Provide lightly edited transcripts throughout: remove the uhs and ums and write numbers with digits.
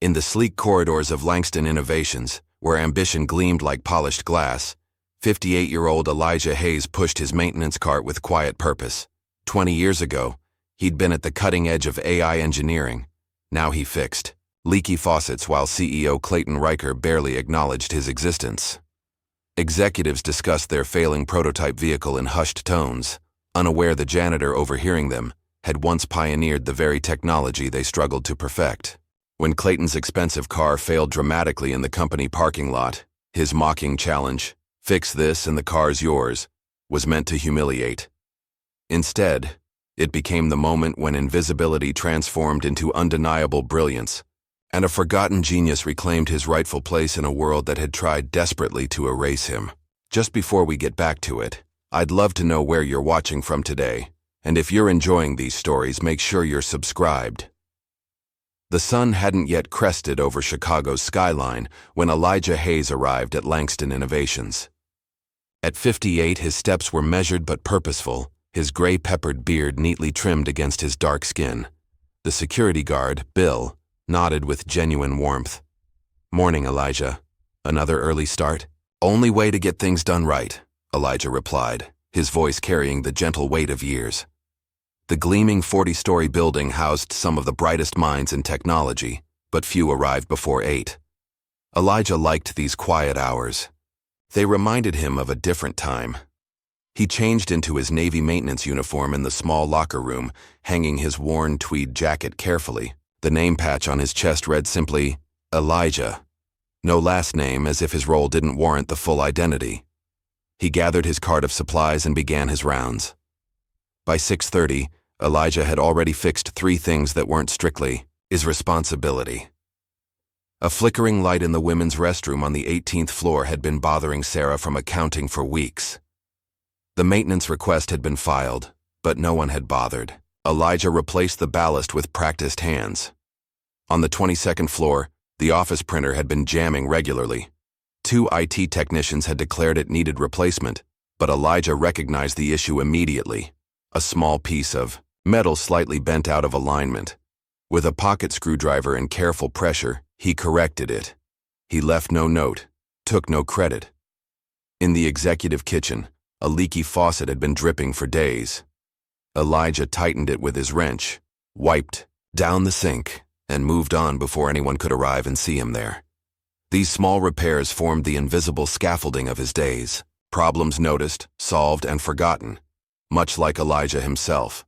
In the sleek corridors of Langston Innovations, where ambition gleamed like polished glass, 58-year-old Elijah Hayes pushed his maintenance cart with quiet purpose. 20 years ago, he'd been at the cutting edge of AI engineering. Now he fixed leaky faucets while CEO Clayton Riker barely acknowledged his existence. Executives discussed their failing prototype vehicle in hushed tones, unaware the janitor overhearing them had once pioneered the very technology they struggled to perfect. When Clayton's expensive car failed dramatically in the company parking lot, his mocking challenge, "Fix this and the car's yours," was meant to humiliate. Instead, it became the moment when invisibility transformed into undeniable brilliance, and a forgotten genius reclaimed his rightful place in a world that had tried desperately to erase him. Just before we get back to it, I'd love to know where you're watching from today, and if you're enjoying these stories, make sure you're subscribed. The sun hadn't yet crested over Chicago's skyline when Elijah Hayes arrived at Langston Innovations. At 58, his steps were measured but purposeful, his gray-peppered beard neatly trimmed against his dark skin. The security guard, Bill, nodded with genuine warmth. "Morning, Elijah. Another early start?" "Only way to get things done right," Elijah replied, his voice carrying the gentle weight of years. The gleaming 40-story building housed some of the brightest minds in technology, but few arrived before 8. Elijah liked these quiet hours. They reminded him of a different time. He changed into his Navy maintenance uniform in the small locker room, hanging his worn tweed jacket carefully. The name patch on his chest read simply, Elijah. No last name, as if his role didn't warrant the full identity. He gathered his cart of supplies and began his rounds. By 6:30, Elijah had already fixed 3 things that weren't strictly his responsibility. A flickering light in the women's restroom on the 18th floor had been bothering Sarah from accounting for weeks. The maintenance request had been filed, but no one had bothered. Elijah replaced the ballast with practiced hands. On the 22nd floor, the office printer had been jamming regularly. 2 IT technicians had declared it needed replacement, but Elijah recognized the issue immediately. A small piece of metal slightly bent out of alignment. With a pocket screwdriver and careful pressure, he corrected it. He left no note, took no credit. In the executive kitchen, a leaky faucet had been dripping for days. Elijah tightened it with his wrench, wiped down the sink, and moved on before anyone could arrive and see him there. These small repairs formed the invisible scaffolding of his days, problems noticed, solved, and forgotten, much like Elijah himself.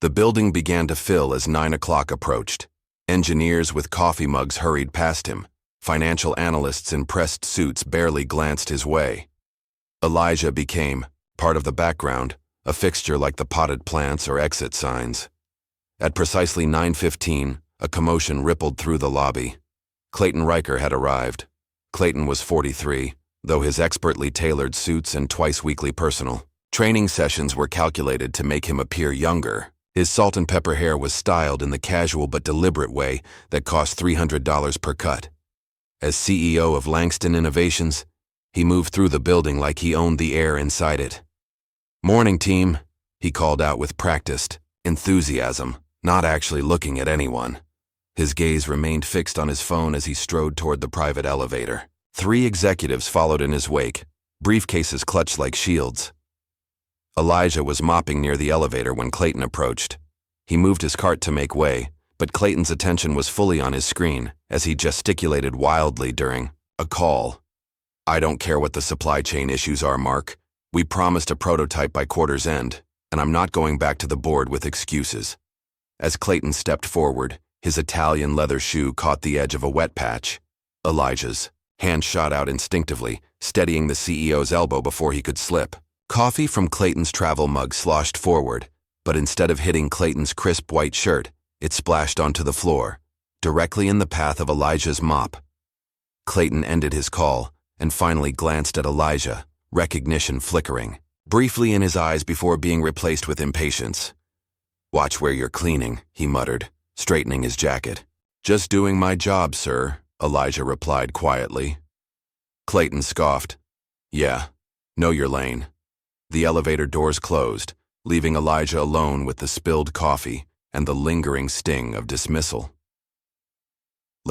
The building began to fill as 9 o'clock approached. Engineers with coffee mugs hurried past him. Financial analysts in pressed suits barely glanced his way. Elijah became part of the background, a fixture like the potted plants or exit signs. At precisely 9:15, a commotion rippled through the lobby. Clayton Riker had arrived. Clayton was 43, though his expertly tailored suits and twice-weekly personal training sessions were calculated to make him appear younger. His salt and pepper hair was styled in the casual but deliberate way that cost $300 per cut. As CEO of Langston Innovations, he moved through the building like he owned the air inside it. "Morning, team," he called out with practiced enthusiasm, not actually looking at anyone. His gaze remained fixed on his phone as he strode toward the private elevator. 3 executives followed in his wake, briefcases clutched like shields. Elijah was mopping near the elevator when Clayton approached. He moved his cart to make way, but Clayton's attention was fully on his screen as he gesticulated wildly during a call. "I don't care what the supply chain issues are, Mark. We promised a prototype by quarter's end, and I'm not going back to the board with excuses." As Clayton stepped forward, his Italian leather shoe caught the edge of a wet patch. Elijah's hand shot out instinctively, steadying the CEO's elbow before he could slip. Coffee from Clayton's travel mug sloshed forward, but instead of hitting Clayton's crisp white shirt, it splashed onto the floor, directly in the path of Elijah's mop. Clayton ended his call and finally glanced at Elijah, recognition flickering briefly in his eyes before being replaced with impatience. "Watch where you're cleaning," he muttered, straightening his jacket. "Just doing my job, sir," Elijah replied quietly. Clayton scoffed. "Yeah, know your lane." The elevator doors closed, leaving Elijah alone with the spilled coffee and the lingering sting of dismissal.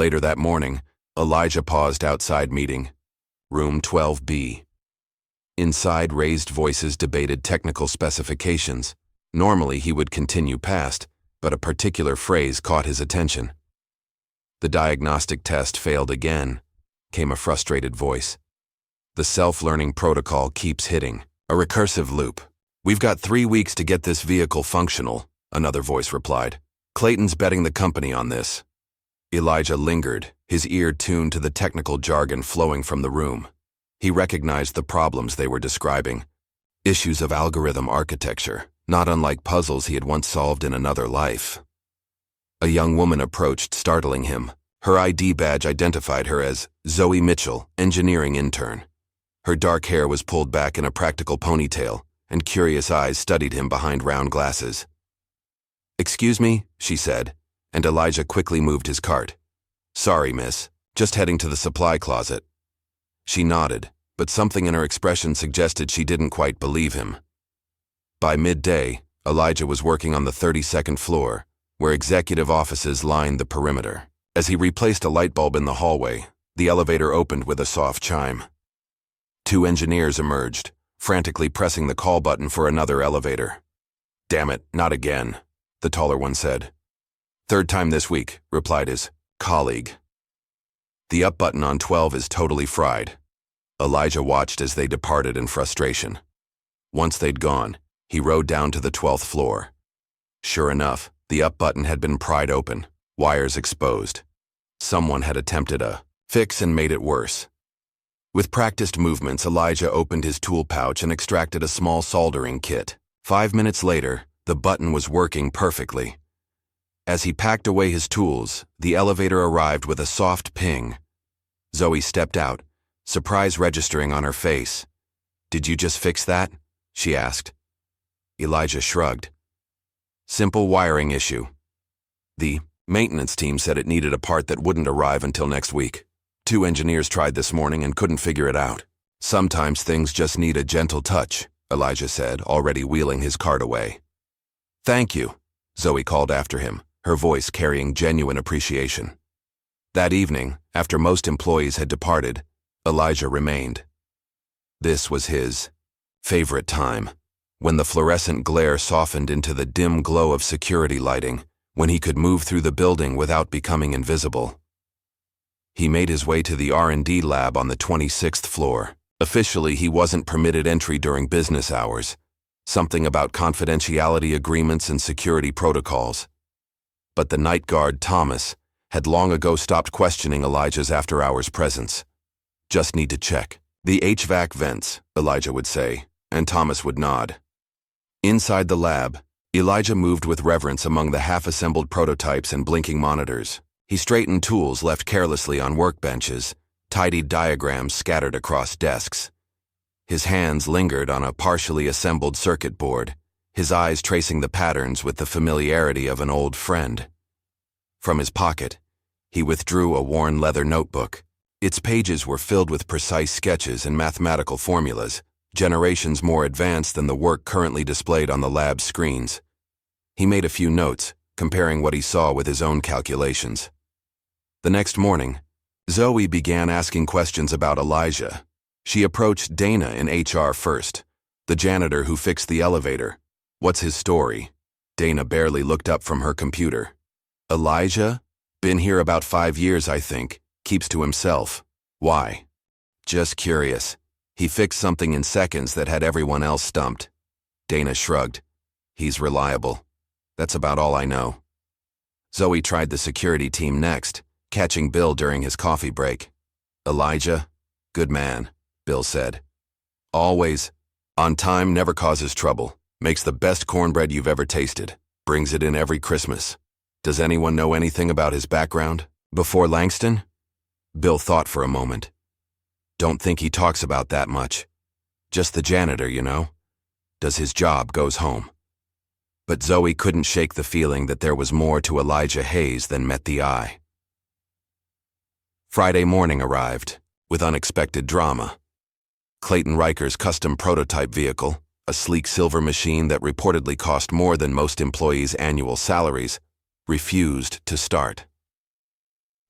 Later that morning, Elijah paused outside meeting, room 12B. Inside, raised voices debated technical specifications. Normally, he would continue past, but a particular phrase caught his attention. "The diagnostic test failed again," came a frustrated voice. "The self-learning protocol keeps hitting. A recursive loop. We've got 3 weeks to get this vehicle functional," another voice replied. "Clayton's betting the company on this." Elijah lingered, his ear tuned to the technical jargon flowing from the room. He recognized the problems they were describing. Issues of algorithm architecture, not unlike puzzles he had once solved in another life. A young woman approached, startling him. Her ID badge identified her as Zoe Mitchell, engineering intern. Her dark hair was pulled back in a practical ponytail, and curious eyes studied him behind round glasses. "Excuse me," she said, and Elijah quickly moved his cart. "Sorry, miss. Just heading to the supply closet." She nodded, but something in her expression suggested she didn't quite believe him. By midday, Elijah was working on the 32nd floor, where executive offices lined the perimeter. As he replaced a light bulb in the hallway, the elevator opened with a soft chime. 2 engineers emerged, frantically pressing the call button for another elevator. "Damn it, not again," the taller one said. "Third time this week," replied his colleague. "The up button on 12 is totally fried." Elijah watched as they departed in frustration. Once they'd gone, he rode down to the 12th floor. Sure enough, the up button had been pried open, wires exposed. Someone had attempted a fix and made it worse. With practiced movements, Elijah opened his tool pouch and extracted a small soldering kit. 5 minutes later, the button was working perfectly. As he packed away his tools, the elevator arrived with a soft ping. Zoe stepped out, surprise registering on her face. "Did you just fix that?" she asked. Elijah shrugged. "Simple wiring issue. The maintenance team said it needed a part that wouldn't arrive until next week. 2 engineers tried this morning and couldn't figure it out. Sometimes things just need a gentle touch," Elijah said, already wheeling his cart away. "Thank you," Zoe called after him, her voice carrying genuine appreciation. That evening, after most employees had departed, Elijah remained. This was his favorite time, when the fluorescent glare softened into the dim glow of security lighting, when he could move through the building without becoming invisible. He made his way to the R&D lab on the 26th floor. Officially, he wasn't permitted entry during business hours, something about confidentiality agreements and security protocols. But the night guard, Thomas, had long ago stopped questioning Elijah's after-hours presence. "Just need to check the HVAC vents," Elijah would say, and Thomas would nod. Inside the lab, Elijah moved with reverence among the half-assembled prototypes and blinking monitors. He straightened tools left carelessly on workbenches, tidied diagrams scattered across desks. His hands lingered on a partially assembled circuit board, his eyes tracing the patterns with the familiarity of an old friend. From his pocket, he withdrew a worn leather notebook. Its pages were filled with precise sketches and mathematical formulas, generations more advanced than the work currently displayed on the lab screens. He made a few notes, comparing what he saw with his own calculations. The next morning, Zoe began asking questions about Elijah. She approached Dana in HR first, the janitor who fixed the elevator. "What's his story?" Dana barely looked up from her computer. "Elijah? Been here about 5 years, I think. Keeps to himself. Why?" "Just curious. He fixed something in seconds that had everyone else stumped." Dana shrugged. "He's reliable. That's about all I know." Zoe tried the security team next, catching Bill during his coffee break. "Elijah? Good man," Bill said. "Always on time, never causes trouble. Makes the best cornbread you've ever tasted. Brings it in every Christmas. Does anyone know anything about his background? Before Langston?" Bill thought for a moment. "Don't think he talks about that much. Just the janitor, you know. Does his job, goes home." But Zoe couldn't shake the feeling that there was more to Elijah Hayes than met the eye. Friday morning arrived, with unexpected drama. Clayton Riker's custom prototype vehicle, a sleek silver machine that reportedly cost more than most employees' annual salaries, refused to start.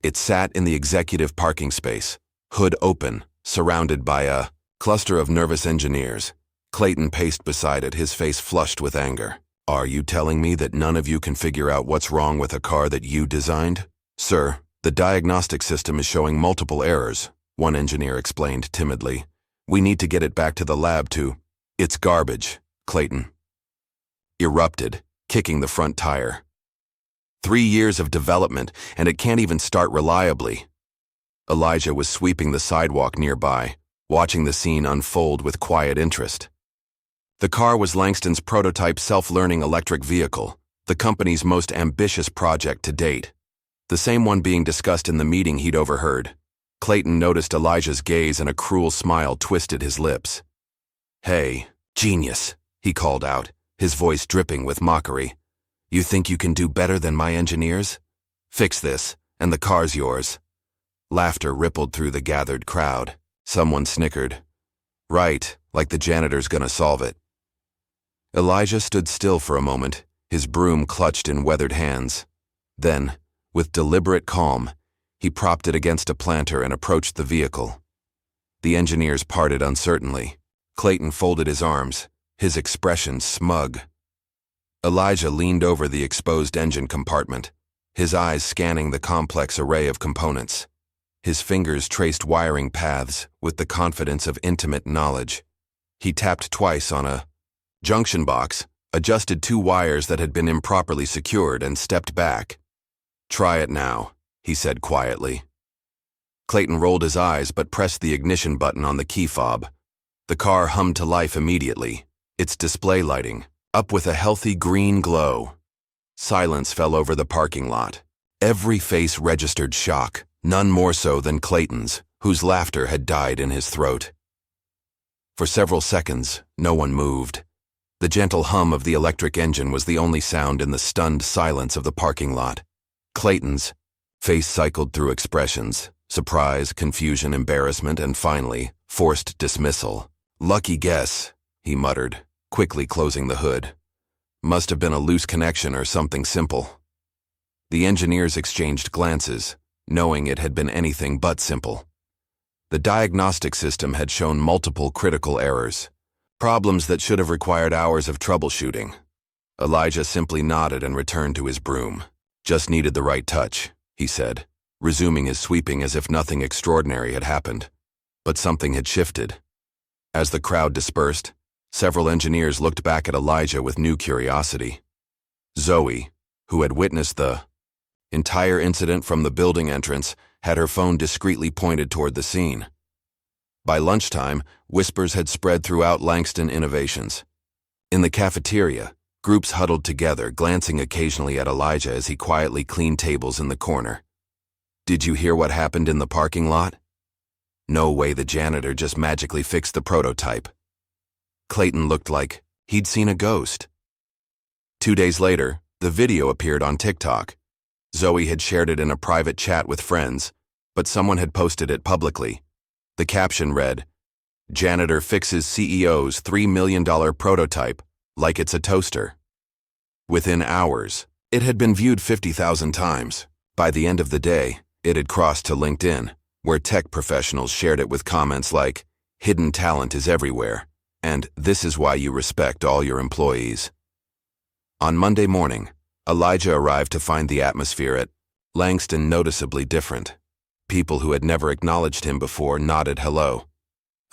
It sat in the executive parking space, hood open, surrounded by a cluster of nervous engineers. Clayton paced beside it, his face flushed with anger. "Are you telling me that none of you can figure out what's wrong with a car that you designed?" "Sir, the diagnostic system is showing multiple errors," one engineer explained timidly. "We need to get it back to the lab to—" "It's garbage," Clayton erupted, kicking the front tire. 3 years of development, and it can't even start reliably. Elijah was sweeping the sidewalk nearby, watching the scene unfold with quiet interest. The car was Langston's prototype self-learning electric vehicle, the company's most ambitious project to date. The same one being discussed in the meeting he'd overheard. Clayton noticed Elijah's gaze and a cruel smile twisted his lips. "Hey, genius," he called out, his voice dripping with mockery. "You think you can do better than my engineers? Fix this, and the car's yours." Laughter rippled through the gathered crowd. Someone snickered. "Right, like the janitor's gonna solve it." Elijah stood still for a moment, his broom clutched in weathered hands. Then, with deliberate calm, he propped it against a planter and approached the vehicle. The engineers parted uncertainly. Clayton folded his arms, his expression smug. Elijah leaned over the exposed engine compartment, his eyes scanning the complex array of components. His fingers traced wiring paths with the confidence of intimate knowledge. He tapped twice on a junction box, adjusted 2 wires that had been improperly secured, and stepped back. "Try it now," he said quietly. Clayton rolled his eyes but pressed the ignition button on the key fob. The car hummed to life immediately, its display lighting up with a healthy green glow. Silence fell over the parking lot. Every face registered shock, none more so than Clayton's, whose laughter had died in his throat. For several seconds, no one moved. The gentle hum of the electric engine was the only sound in the stunned silence of the parking lot. Clayton's face cycled through expressions: surprise, confusion, embarrassment, and finally, forced dismissal. "Lucky guess," he muttered, quickly closing the hood. "Must have been a loose connection or something simple." The engineers exchanged glances, knowing it had been anything but simple. The diagnostic system had shown multiple critical errors, problems that should have required hours of troubleshooting. Elijah simply nodded and returned to his broom. "Just needed the right touch," he said, resuming his sweeping as if nothing extraordinary had happened. But something had shifted. As the crowd dispersed, several engineers looked back at Elijah with new curiosity. Zoe, who had witnessed the entire incident from the building entrance, had her phone discreetly pointed toward the scene. By lunchtime, whispers had spread throughout Langston Innovations. In the cafeteria, groups huddled together, glancing occasionally at Elijah as he quietly cleaned tables in the corner. "Did you hear what happened in the parking lot? No way the janitor just magically fixed the prototype." Clayton looked like he'd seen a ghost. 2 days later, the video appeared on TikTok. Zoe had shared it in a private chat with friends, but someone had posted it publicly. The caption read, "Janitor fixes CEO's $3 million prototype like it's a toaster." Within hours, it had been viewed 50,000 times. By the end of the day, it had crossed to LinkedIn, where tech professionals shared it with comments like, "Hidden talent is everywhere," and "This is why you respect all your employees." On Monday morning, Elijah arrived to find the atmosphere at Langston noticeably different. People who had never acknowledged him before nodded hello.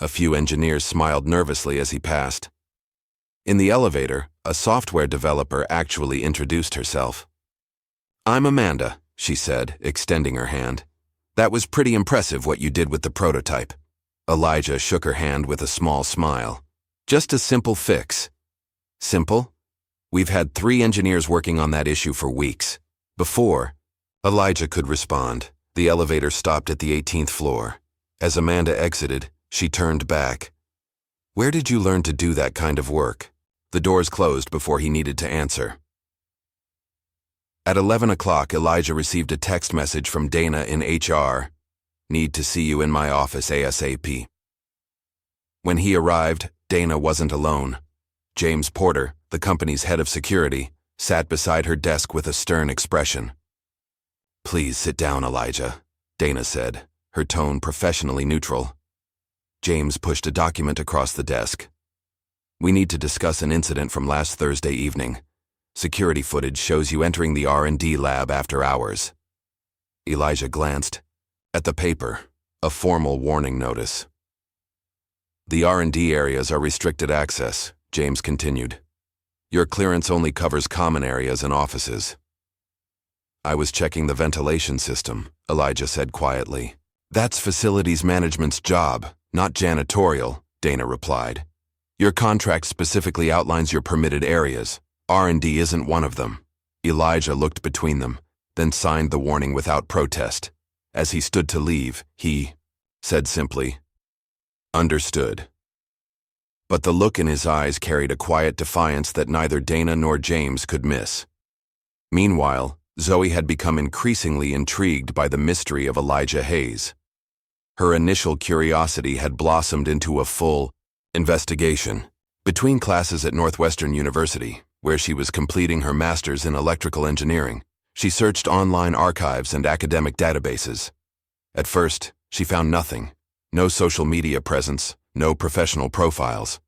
A few engineers smiled nervously as he passed. In the elevator, a software developer actually introduced herself. "I'm Amanda," she said, extending her hand. "That was pretty impressive what you did with the prototype." Elijah shook her hand with a small smile. "Just a simple fix." "Simple? We've had 3 engineers working on that issue for weeks." Before Elijah could respond, the elevator stopped at the 18th floor. As Amanda exited, she turned back. "Where did you learn to do that kind of work?" The doors closed before he needed to answer. At 11 o'clock, Elijah received a text message from Dana in HR. "Need to see you in my office ASAP." When he arrived, Dana wasn't alone. James Porter, the company's head of security, sat beside her desk with a stern expression. Please sit down, Elijah, Dana said, her tone professionally neutral. James pushed a document across the desk. We need to discuss an incident from last Thursday evening. Security footage shows you entering the R&D lab after hours. Elijah glanced at the paper, a formal warning notice. The R&D areas are restricted access, James continued. Your clearance only covers common areas and offices. I was checking the ventilation system, Elijah said quietly. That's facilities management's job, not janitorial, Dana replied. Your contract specifically outlines your permitted areas. R&D isn't one of them. Elijah looked between them, then signed the warning without protest. As he stood to leave, he said simply, "Understood." But the look in his eyes carried a quiet defiance that neither Dana nor James could miss. Meanwhile, Zoe had become increasingly intrigued by the mystery of Elijah Hayes. Her initial curiosity had blossomed into a full investigation. Between classes at Northwestern University, where she was completing her master's in electrical engineering, she searched online archives and academic databases. At first, she found nothing. No social media presence, no professional profiles.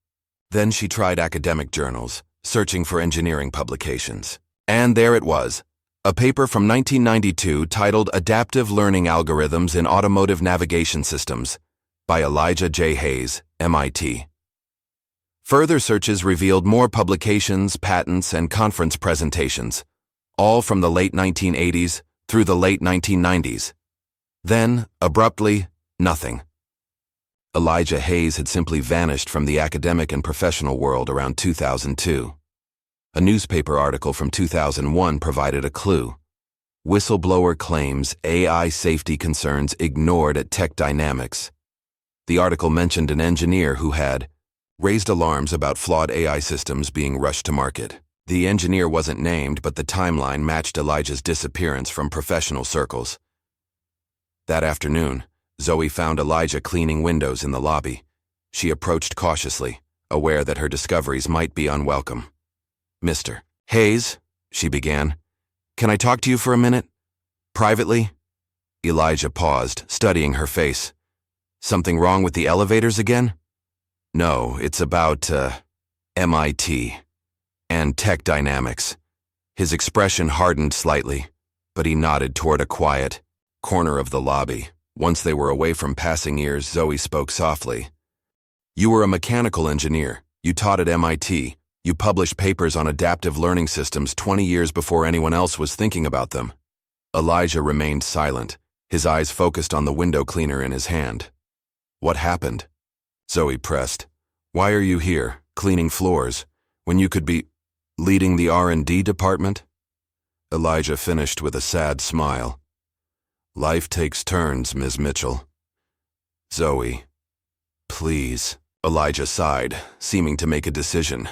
Then she tried academic journals, searching for engineering publications. And there it was, a paper from 1992 titled Adaptive Learning Algorithms in Automotive Navigation Systems by Elijah J. Hayes, MIT. Further searches revealed more publications, patents, and conference presentations, all from the late 1980s through the late 1990s. Then, abruptly, nothing. Elijah Hayes had simply vanished from the academic and professional world around 2002. A newspaper article from 2001 provided a clue. Whistleblower claims AI safety concerns ignored at Tech Dynamics. The article mentioned an engineer who had raised alarms about flawed AI systems being rushed to market. The engineer wasn't named, but the timeline matched Elijah's disappearance from professional circles. That afternoon, Zoe found Elijah cleaning windows in the lobby. She approached cautiously, aware that her discoveries might be unwelcome. "Mr. Hayes," she began, "can I talk to you for a minute? Privately?" Elijah paused, studying her face. "Something wrong with the elevators again?" "No, it's about, MIT and Tech Dynamics." His expression hardened slightly, but he nodded toward a quiet corner of the lobby. Once they were away from passing ears, Zoe spoke softly. "You were a mechanical engineer. You taught at MIT. You published papers on adaptive learning systems 20 years before anyone else was thinking about them." Elijah remained silent, his eyes focused on the window cleaner in his hand. "What happened?" Zoe pressed. "Why are you here, cleaning floors, when you could be leading the R&D department?" Elijah finished with a sad smile. "Life takes turns, Ms. Mitchell." "Zoe, please," Elijah sighed, seeming to make a decision.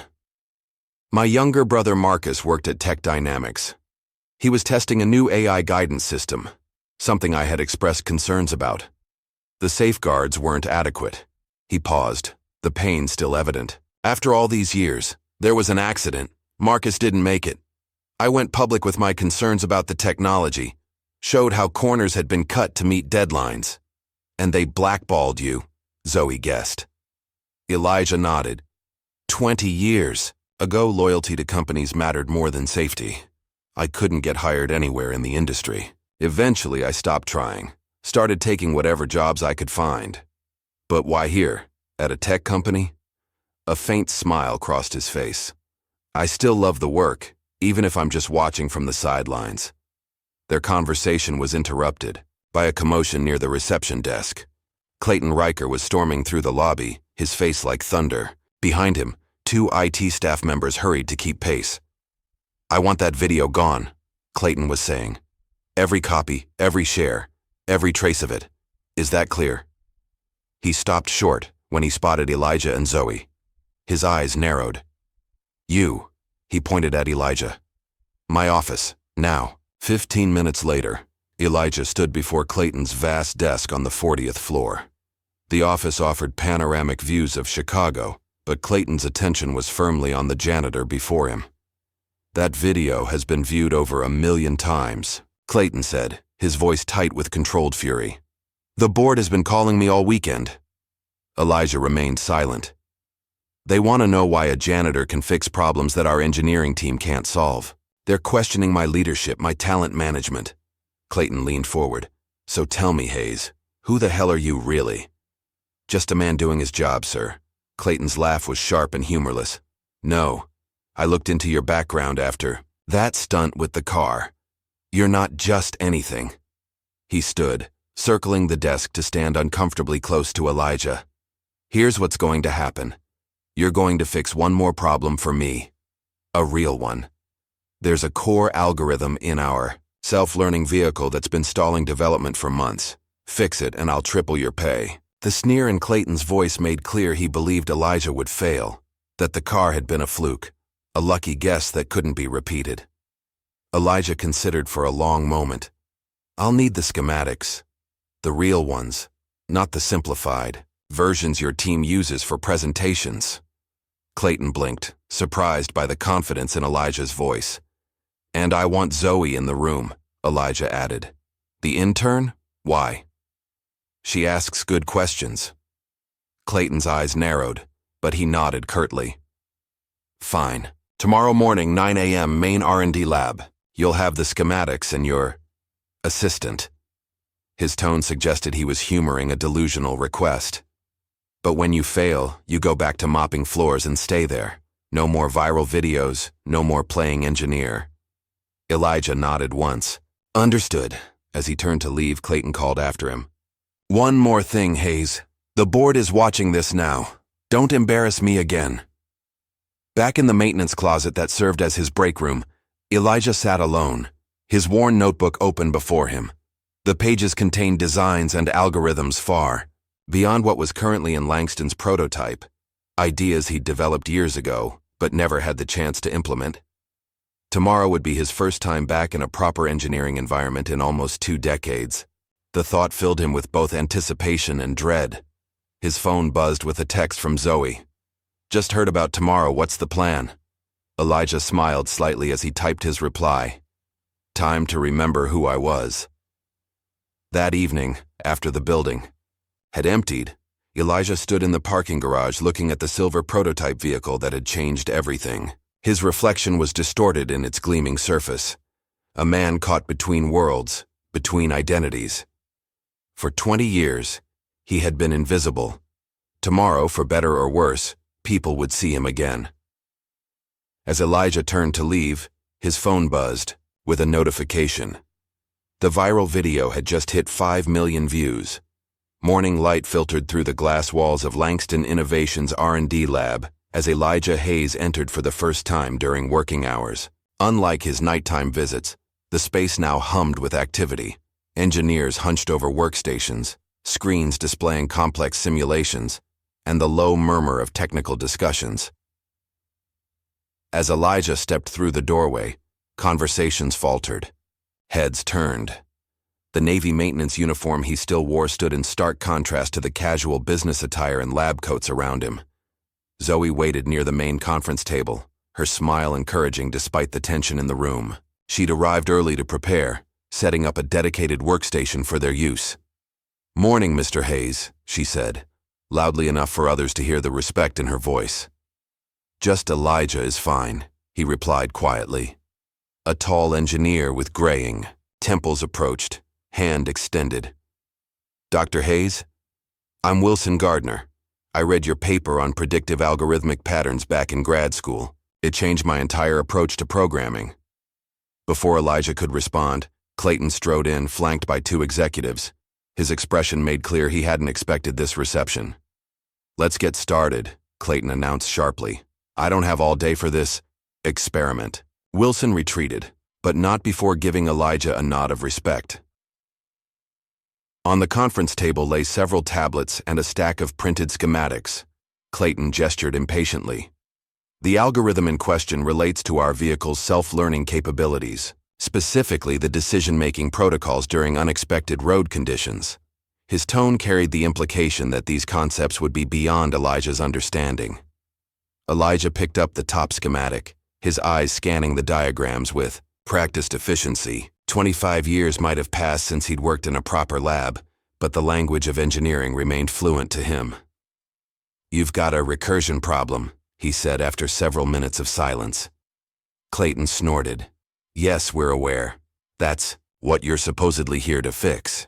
"My younger brother Marcus worked at Tech Dynamics. He was testing a new AI guidance system, something I had expressed concerns about. The safeguards weren't adequate." He paused, the pain still evident. "After all these years, there was an accident. Marcus didn't make it. I went public with my concerns about the technology, showed how corners had been cut to meet deadlines. And they blackballed you," Zoe guessed. Elijah nodded. 20 years ago, loyalty to companies mattered more than safety. I couldn't get hired anywhere in the industry. Eventually, I stopped trying, started taking whatever jobs I could find. But why here, at a tech company? A faint smile crossed his face. "I still love the work, even if I'm just watching from the sidelines." Their conversation was interrupted by a commotion near the reception desk. Clayton Riker was storming through the lobby, his face like thunder. Behind him, 2 IT staff members hurried to keep pace. "I want that video gone," Clayton was saying. "Every copy, every share, every trace of it. Is that clear?" He stopped short when he spotted Elijah and Zoe. His eyes narrowed. "You," he pointed at Elijah. "My office, now." 15 minutes later, Elijah stood before Clayton's vast desk on the 40th floor. The office offered panoramic views of Chicago, but Clayton's attention was firmly on the janitor before him. "That video has been viewed over 1 million times," Clayton said, his voice tight with controlled fury. "The board has been calling me all weekend." Elijah remained silent. "They want to know why a janitor can fix problems that our engineering team can't solve. They're questioning my leadership, my talent management." Clayton leaned forward. "So tell me, Hayes, who the hell are you really?" "Just a man doing his job, sir." Clayton's laugh was sharp and humorless. "No, I looked into your background after that stunt with the car. You're not just anything." He stood, circling the desk to stand uncomfortably close to Elijah. "Here's what's going to happen. You're going to fix one more problem for me. A real one. There's a core algorithm in our self-learning vehicle that's been stalling development for months. Fix it and I'll triple your pay." The sneer in Clayton's voice made clear he believed Elijah would fail, that the car had been a fluke, a lucky guess that couldn't be repeated. Elijah considered for a long moment. "I'll need the schematics. The real ones, not the simplified versions your team uses for presentations." Clayton blinked, surprised by the confidence in Elijah's voice. "And I want Zoe in the room," Elijah added. "The intern? Why?" "She asks good questions." Clayton's eyes narrowed, but he nodded curtly. "Fine. Tomorrow morning, 9 a.m., main R&D lab. You'll have the schematics and your assistant." His tone suggested he was humoring a delusional request. "But when you fail, you go back to mopping floors and stay there. No more viral videos, no more playing engineer." Elijah nodded once. "Understood." As he turned to leave, Clayton called after him. "One more thing, Hayes. The board is watching this now. Don't embarrass me again." Back in the maintenance closet that served as his break room, Elijah sat alone, his worn notebook open before him. The pages contained designs and algorithms far beyond what was currently in Langston's prototype, ideas he'd developed years ago, but never had the chance to implement. Tomorrow would be his first time back in a proper engineering environment in almost 2 decades. The thought filled him with both anticipation and dread. His phone buzzed with a text from Zoe. "Just heard about tomorrow, what's the plan?" Elijah smiled slightly as he typed his reply. "Time to remember who I was." That evening, after the building had emptied, Elijah stood in the parking garage looking at the silver prototype vehicle that had changed everything. His reflection was distorted in its gleaming surface. A man caught between worlds, between identities. For 20 years, he had been invisible. Tomorrow, for better or worse, people would see him again. As Elijah turned to leave, his phone buzzed with a notification. The viral video had just hit 5 million views. Morning light filtered through the glass walls of Langston Innovations R&D lab as Elijah Hayes entered for the first time during working hours. Unlike his nighttime visits, the space now hummed with activity. Engineers hunched over workstations, screens displaying complex simulations, and the low murmur of technical discussions. As Elijah stepped through the doorway, conversations faltered. Heads turned. The Navy maintenance uniform he still wore stood in stark contrast to the casual business attire and lab coats around him. Zoe waited near the main conference table, her smile encouraging despite the tension in the room. She'd arrived early to prepare, setting up a dedicated workstation for their use. "Morning, Mr. Hayes," she said, loudly enough for others to hear the respect in her voice. "Just Elijah is fine," he replied quietly. A tall engineer with graying temples approached, hand extended. "Dr. Hayes? I'm Wilson Gardner. I read your paper on predictive algorithmic patterns back in grad school. It changed my entire approach to programming." Before Elijah could respond, Clayton strode in, flanked by 2 executives. His expression made clear he hadn't expected this reception. "Let's get started," Clayton announced sharply. "I don't have all day for this experiment." Wilson retreated, but not before giving Elijah a nod of respect. On the conference table lay several tablets and a stack of printed schematics. Clayton gestured impatiently. "The algorithm in question relates to our vehicle's self-learning capabilities, specifically the decision-making protocols during unexpected road conditions." His tone carried the implication that these concepts would be beyond Elijah's understanding. Elijah picked up the top schematic, his eyes scanning the diagrams with practiced efficiency. 25 years might have passed since he'd worked in a proper lab, but the language of engineering remained fluent to him. "You've got a recursion problem," he said after several minutes of silence. Clayton snorted. "Yes, we're aware. That's what you're supposedly here to fix."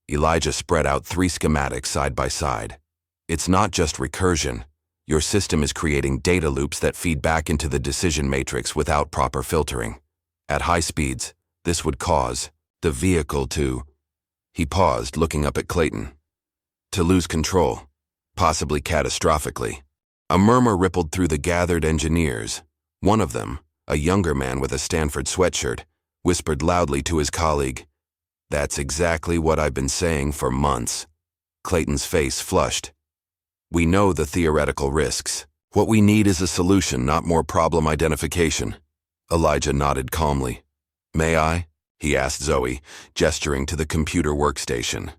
Elijah spread out 3 schematics side by side. "It's not just recursion. Your system is creating data loops that feed back into the decision matrix without proper filtering. At high speeds, this would cause the vehicle to—" He paused, looking up at Clayton. "To lose control, possibly catastrophically." A murmur rippled through the gathered engineers. One of them, a younger man with a Stanford sweatshirt, whispered loudly to his colleague, "That's exactly what I've been saying for months." Clayton's face flushed. "We know the theoretical risks. What we need is a solution, not more problem identification." Elijah nodded calmly. "May I?" he asked Zoe, gesturing to the computer workstation.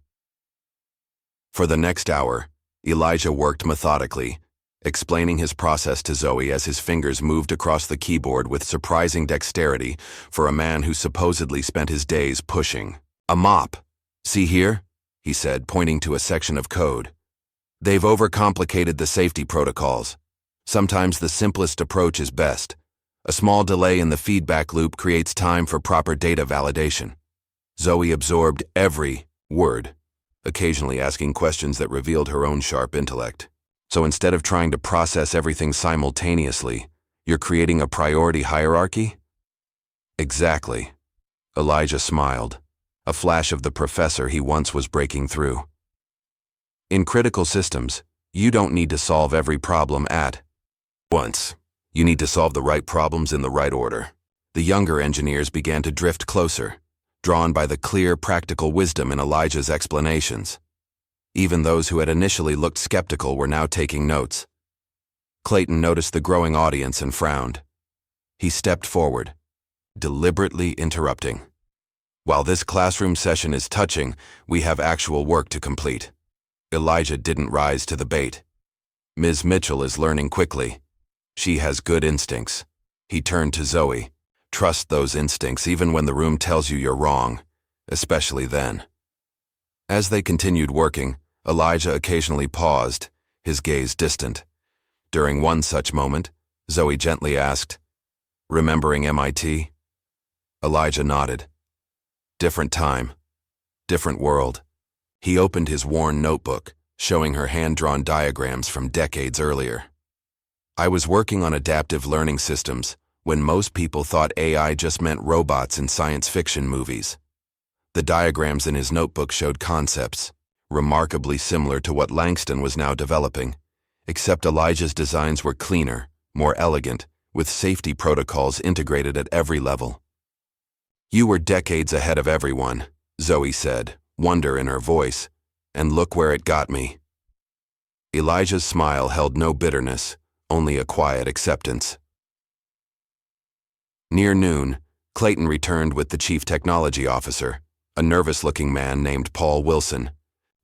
For the next hour, Elijah worked methodically, explaining his process to Zoe as his fingers moved across the keyboard with surprising dexterity for a man who supposedly spent his days pushing a mop. "See here?" he said, pointing to a section of code. "They've overcomplicated the safety protocols. Sometimes the simplest approach is best. A small delay in the feedback loop creates time for proper data validation." Zoe absorbed every word, occasionally asking questions that revealed her own sharp intellect. "So instead of trying to process everything simultaneously, you're creating a priority hierarchy?" "Exactly." Elijah smiled, a flash of the professor he once was breaking through. "In critical systems, you don't need to solve every problem at once. You need to solve the right problems in the right order." The younger engineers began to drift closer, drawn by the clear, practical wisdom in Elijah's explanations. Even those who had initially looked skeptical were now taking notes. Clayton noticed the growing audience and frowned. He stepped forward, deliberately interrupting. "While this classroom session is touching, we have actual work to complete." Elijah didn't rise to the bait. "Ms. Mitchell is learning quickly. She has good instincts." He turned to Zoe. "Trust those instincts even when the room tells you you're wrong, especially then." As they continued working, Elijah occasionally paused, his gaze distant. During one such moment, Zoe gently asked, "Remembering MIT?" Elijah nodded. "Different time, different world." He opened his worn notebook, showing her hand-drawn diagrams from decades earlier. "I was working on adaptive learning systems when most people thought AI just meant robots in science fiction movies." The diagrams in his notebook showed concepts, remarkably similar to what Langston was now developing, except Elijah's designs were cleaner, more elegant, with safety protocols integrated at every level. "You were decades ahead of everyone," Zoe said, wonder in her voice, "and look where it got me." Elijah's smile held no bitterness, only a quiet acceptance. Near noon, Clayton returned with the chief technology officer, a nervous-looking man named Paul Wilson.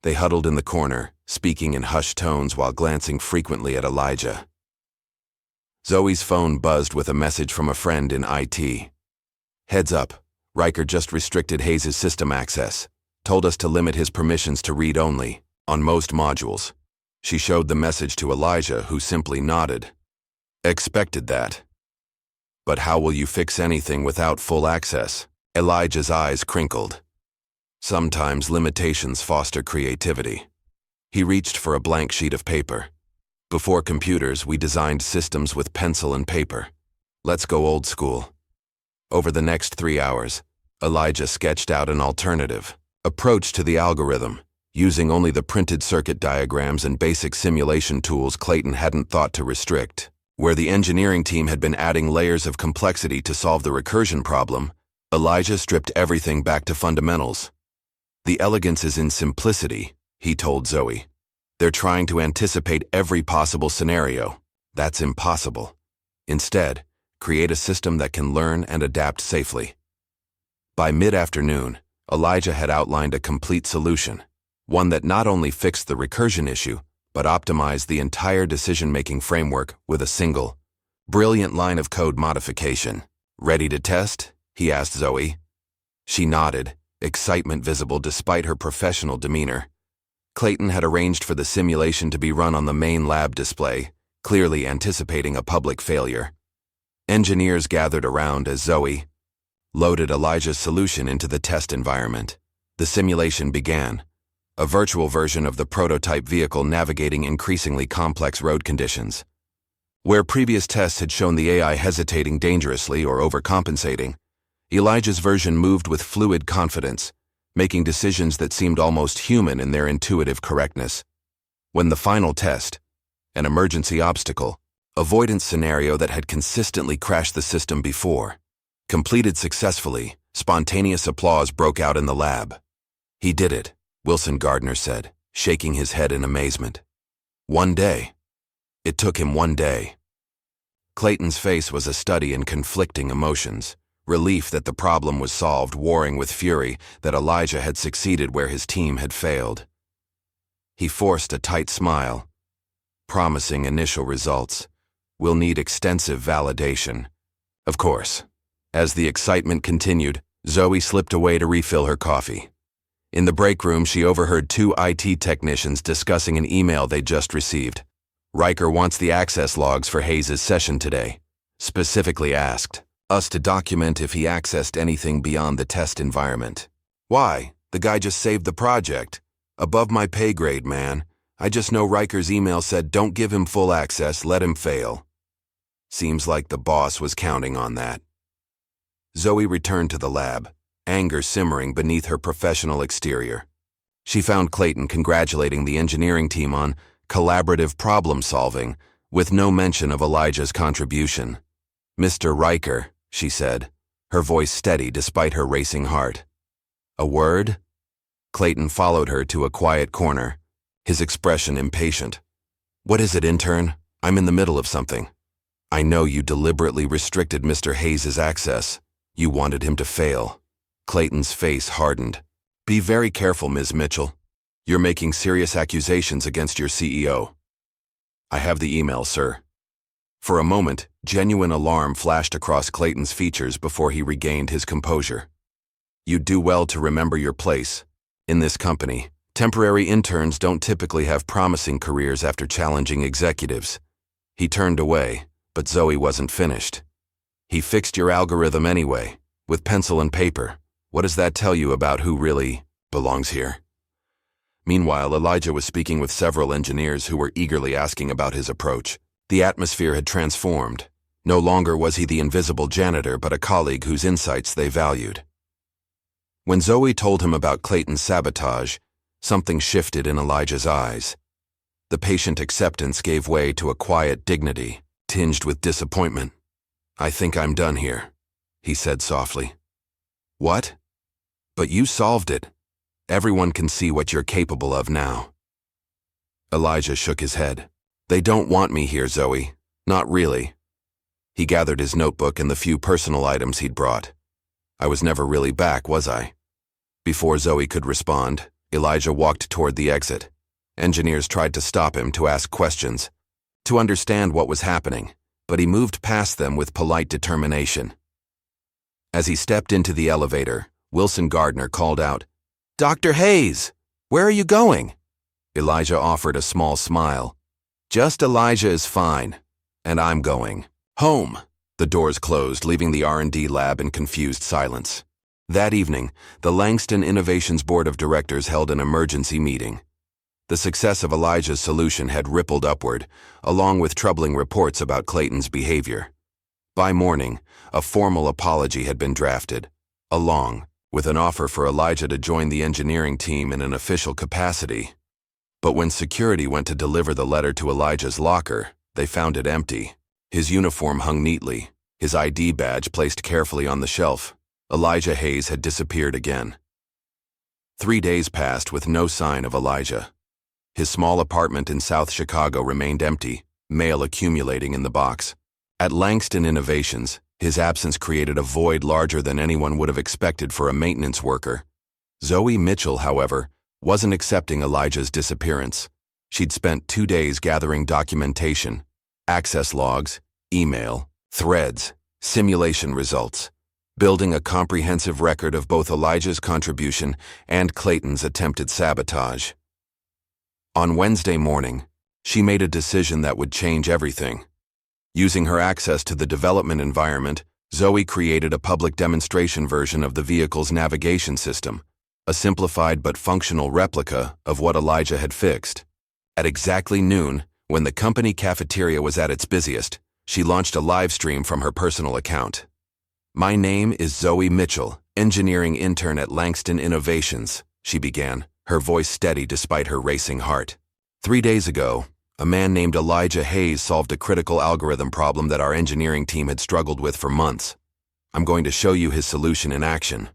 They huddled in the corner, speaking in hushed tones while glancing frequently at Elijah. Zoe's phone buzzed with a message from a friend in IT. "Heads up, Riker just restricted Hayes' system access. Told us to limit his permissions to read only, on most modules." She showed the message to Elijah, who simply nodded. "Expected that." "But how will you fix anything without full access?" Elijah's eyes crinkled. "Sometimes limitations foster creativity." He reached for a blank sheet of paper. "Before computers, we designed systems with pencil and paper. Let's go old school." Over the next 3 hours, Elijah sketched out an alternative approach to the algorithm, using only the printed circuit diagrams and basic simulation tools Clayton hadn't thought to restrict. Where the engineering team had been adding layers of complexity to solve the recursion problem, Elijah stripped everything back to fundamentals. "The elegance is in simplicity," he told Zoe. "They're trying to anticipate every possible scenario. That's impossible. Instead, create a system that can learn and adapt safely." By mid-afternoon, Elijah had outlined a complete solution, one that not only fixed the recursion issue, but optimized the entire decision-making framework with a single, brilliant line of code modification. "Ready to test?" he asked Zoe. She nodded, excitement visible despite her professional demeanor. Clayton had arranged for the simulation to be run on the main lab display, clearly anticipating a public failure. Engineers gathered around as Zoe loaded Elijah's solution into the test environment. The simulation began, a virtual version of the prototype vehicle navigating increasingly complex road conditions. Where previous tests had shown the AI hesitating dangerously or overcompensating, Elijah's version moved with fluid confidence, making decisions that seemed almost human in their intuitive correctness. When the final test, an emergency obstacle, avoidance scenario that had consistently crashed the system before, completed successfully, spontaneous applause broke out in the lab. "He did it," Wilson Gardner said, shaking his head in amazement. "One day. It took him one day." Clayton's face was a study in conflicting emotions, relief that the problem was solved warring with fury that Elijah had succeeded where his team had failed. He forced a tight smile. "Promising initial results. We'll need extensive validation." Of course. As the excitement continued, Zoe slipped away to refill her coffee. In the break room, she overheard two IT technicians discussing an email they'd just received. Riker wants the access logs for Hayes' session today. Specifically asked us to document if he accessed anything beyond the test environment. Why? The guy just saved the project. Above my pay grade, man. I just know Riker's email said don't give him full access, let him fail. Seems like the boss was counting on that. Zoe returned to the lab, anger simmering beneath her professional exterior. She found Clayton congratulating the engineering team on collaborative problem-solving, with no mention of Elijah's contribution. "Mr. Riker," she said, her voice steady despite her racing heart. "A word?" Clayton followed her to a quiet corner, his expression impatient. "What is it, intern? I'm in the middle of something." "I know you deliberately restricted Mr. Hayes' access. You wanted him to fail." Clayton's face hardened. "Be very careful, Ms. Mitchell. You're making serious accusations against your CEO." "I have the email, sir." For a moment, genuine alarm flashed across Clayton's features before he regained his composure. "You'd do well to remember your place. In this company, temporary interns don't typically have promising careers after challenging executives." He turned away, but Zoe wasn't finished. "He fixed your algorithm anyway, with pencil and paper. What does that tell you about who really belongs here?" Meanwhile, Elijah was speaking with several engineers who were eagerly asking about his approach. The atmosphere had transformed. No longer was he the invisible janitor, but a colleague whose insights they valued. When Zoe told him about Clayton's sabotage, something shifted in Elijah's eyes. The patient acceptance gave way to a quiet dignity, tinged with disappointment. "I think I'm done here," he said softly. "What? But you solved it. Everyone can see what you're capable of now." Elijah shook his head. "They don't want me here, Zoe. Not really." He gathered his notebook and the few personal items he'd brought. "I was never really back, was I?" Before Zoe could respond, Elijah walked toward the exit. Engineers tried to stop him to ask questions, to understand what was happening, but he moved past them with polite determination. As he stepped into the elevator, Wilson Gardner called out, "Dr. Hayes, where are you going?" Elijah offered a small smile. "Just Elijah is fine, and I'm going home." The doors closed, leaving the R&D lab in confused silence. That evening, the Langston Innovations Board of Directors held an emergency meeting. The success of Elijah's solution had rippled upward, along with troubling reports about Clayton's behavior. By morning, a formal apology had been drafted, along with an offer for Elijah to join the engineering team in an official capacity. But when security went to deliver the letter to Elijah's locker, they found it empty. His uniform hung neatly, his ID badge placed carefully on the shelf. Elijah Hayes had disappeared again. 3 days passed with no sign of Elijah. His small apartment in South Chicago remained empty, mail accumulating in the box. At Langston Innovations, his absence created a void larger than anyone would have expected for a maintenance worker. Zoe Mitchell, however, wasn't accepting Elijah's disappearance. She'd spent 2 days gathering documentation, access logs, email, threads, simulation results. building a comprehensive record of both Elijah's contribution and Clayton's attempted sabotage. On Wednesday morning, she made a decision that would change everything. Using her access to the development environment, Zoe created a public demonstration version of the vehicle's navigation system, a simplified but functional replica of what Elijah had fixed. At exactly noon, when the company cafeteria was at its busiest, she launched a live stream from her personal account. "My name is Zoe Mitchell, engineering intern at Langston Innovations," she began, her voice steady despite her racing heart. 3 days ago, a man named Elijah Hayes solved a critical algorithm problem that our engineering team had struggled with for months. I'm going to show you his solution in action.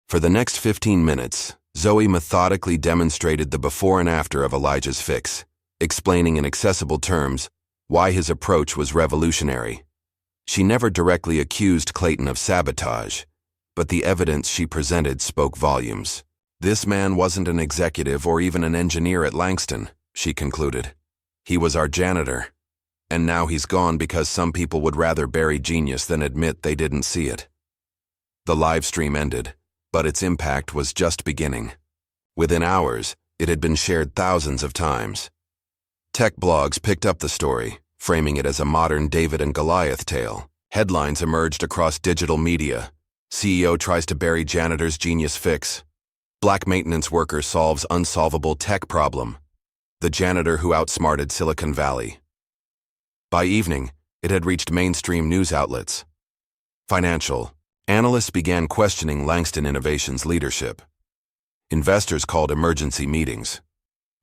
For the next 15 minutes, Zoe methodically demonstrated the before and after of Elijah's fix, explaining in accessible terms why his approach was revolutionary. She never directly accused Clayton of sabotage, but the evidence she presented spoke volumes. "This man wasn't an executive or even an engineer at Langston," she concluded. "He was our janitor. And now he's gone because some people would rather bury genius than admit they didn't see it." The live stream ended, but its impact was just beginning. Within hours, it had been shared thousands of times. Tech blogs picked up the story, framing it as a modern David and Goliath tale. Headlines emerged across digital media. "CEO tries to bury janitor's genius fix." "Black maintenance worker solves unsolvable tech problem." "The janitor who outsmarted Silicon Valley." By evening, it had reached mainstream news outlets. Financial analysts began questioning Langston Innovations' leadership. Investors called emergency meetings.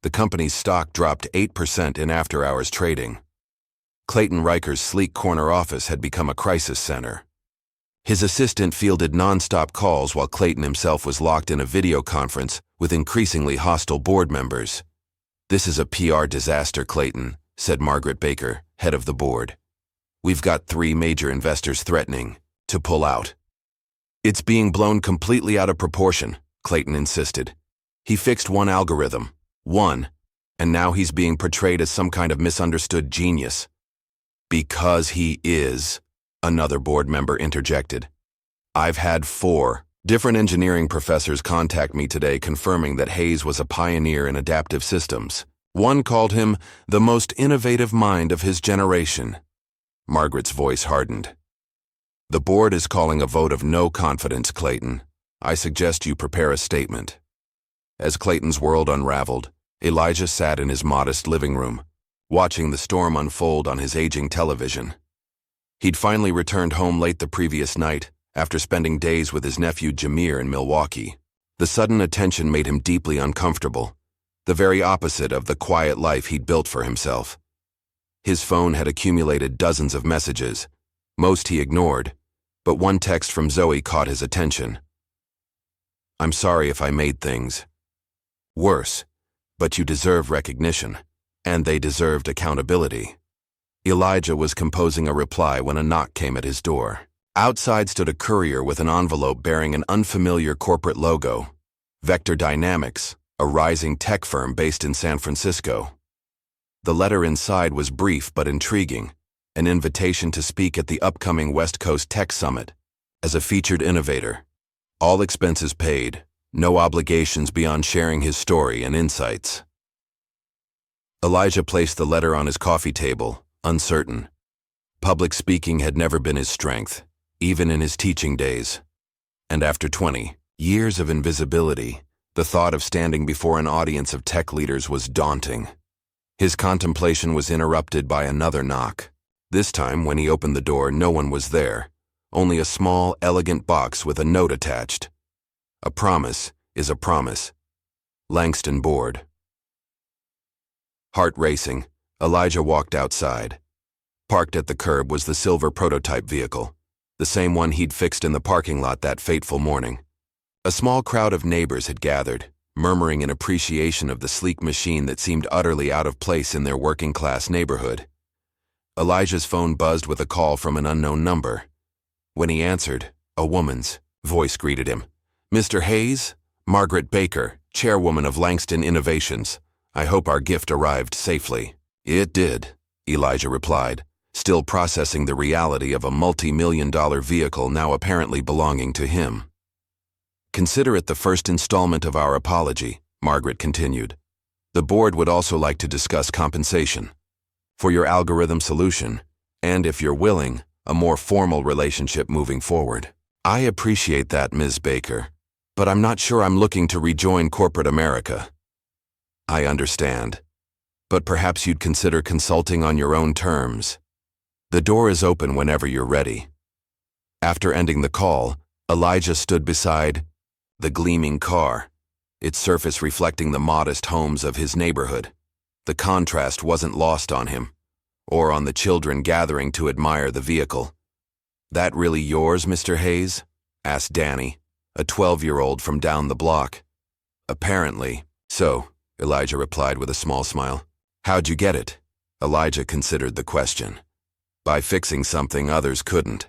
The company's stock dropped 8% in after-hours trading. Clayton Riker's sleek corner office had become a crisis center. His assistant fielded non-stop calls while Clayton himself was locked in a video conference with increasingly hostile board members. "This is a PR disaster, Clayton," said Margaret Baker, head of the board. "We've got 3 major investors threatening to pull out." "It's being blown completely out of proportion," Clayton insisted. "He fixed one algorithm, and now he's being portrayed as some kind of misunderstood genius." "Because he is," another board member interjected. "I've had 4 different engineering professors contact me today confirming that Hayes was a pioneer in adaptive systems. One called him the most innovative mind of his generation." Margaret's voice hardened. "The board is calling a vote of no confidence, Clayton. I suggest you prepare a statement." As Clayton's world unraveled, Elijah sat in his modest living room, watching the storm unfold on his aging television. He'd finally returned home late the previous night, after spending days with his nephew Jameer in Milwaukee. The sudden attention made him deeply uncomfortable, the very opposite of the quiet life he'd built for himself. His phone had accumulated dozens of messages. Most he ignored, but one text from Zoe caught his attention. "I'm sorry if I made things worse, but you deserve recognition, and they deserved accountability." Elijah was composing a reply when a knock came at his door. Outside stood a courier with an envelope bearing an unfamiliar corporate logo, Vector Dynamics, a rising tech firm based in San Francisco. The letter inside was brief but intriguing, an invitation to speak at the upcoming West Coast Tech Summit as a featured innovator. All expenses paid, no obligations beyond sharing his story and insights. Elijah placed the letter on his coffee table, uncertain. Public speaking had never been his strength, even in his teaching days. And after 20 years of invisibility, the thought of standing before an audience of tech leaders was daunting. His contemplation was interrupted by another knock. This time, when he opened the door, no one was there, only a small, elegant box with a note attached. "A promise is a promise. Langston Board." Heart racing, Elijah walked outside. Parked at the curb was the silver prototype vehicle, the same one he'd fixed in the parking lot that fateful morning. A small crowd of neighbors had gathered, murmuring in appreciation of the sleek machine that seemed utterly out of place in their working-class neighborhood. Elijah's phone buzzed with a call from an unknown number. When he answered, a woman's voice greeted him. "Mr. Hayes? Margaret Baker, chairwoman of Langston Innovations. I hope our gift arrived safely." "It did," Elijah replied, still processing the reality of a multi-million-dollar vehicle now apparently belonging to him. Consider it the first installment of our apology, Margaret continued. The board would also like to discuss compensation for your algorithm solution, and if you're willing, a more formal relationship moving forward. I appreciate that, Ms. Baker, but I'm not sure I'm looking to rejoin corporate America. I understand, but perhaps you'd consider consulting on your own terms. The door is open whenever you're ready. After ending the call, Elijah stood beside the gleaming car, its surface reflecting the modest homes of his neighborhood. The contrast wasn't lost on him, or on the children gathering to admire the vehicle. "That really yours, Mr. Hayes?" asked Danny, a 12-year-old from down the block. "Apparently so," Elijah replied with a small smile. "How'd you get it?" Elijah considered the question. "By fixing something others couldn't."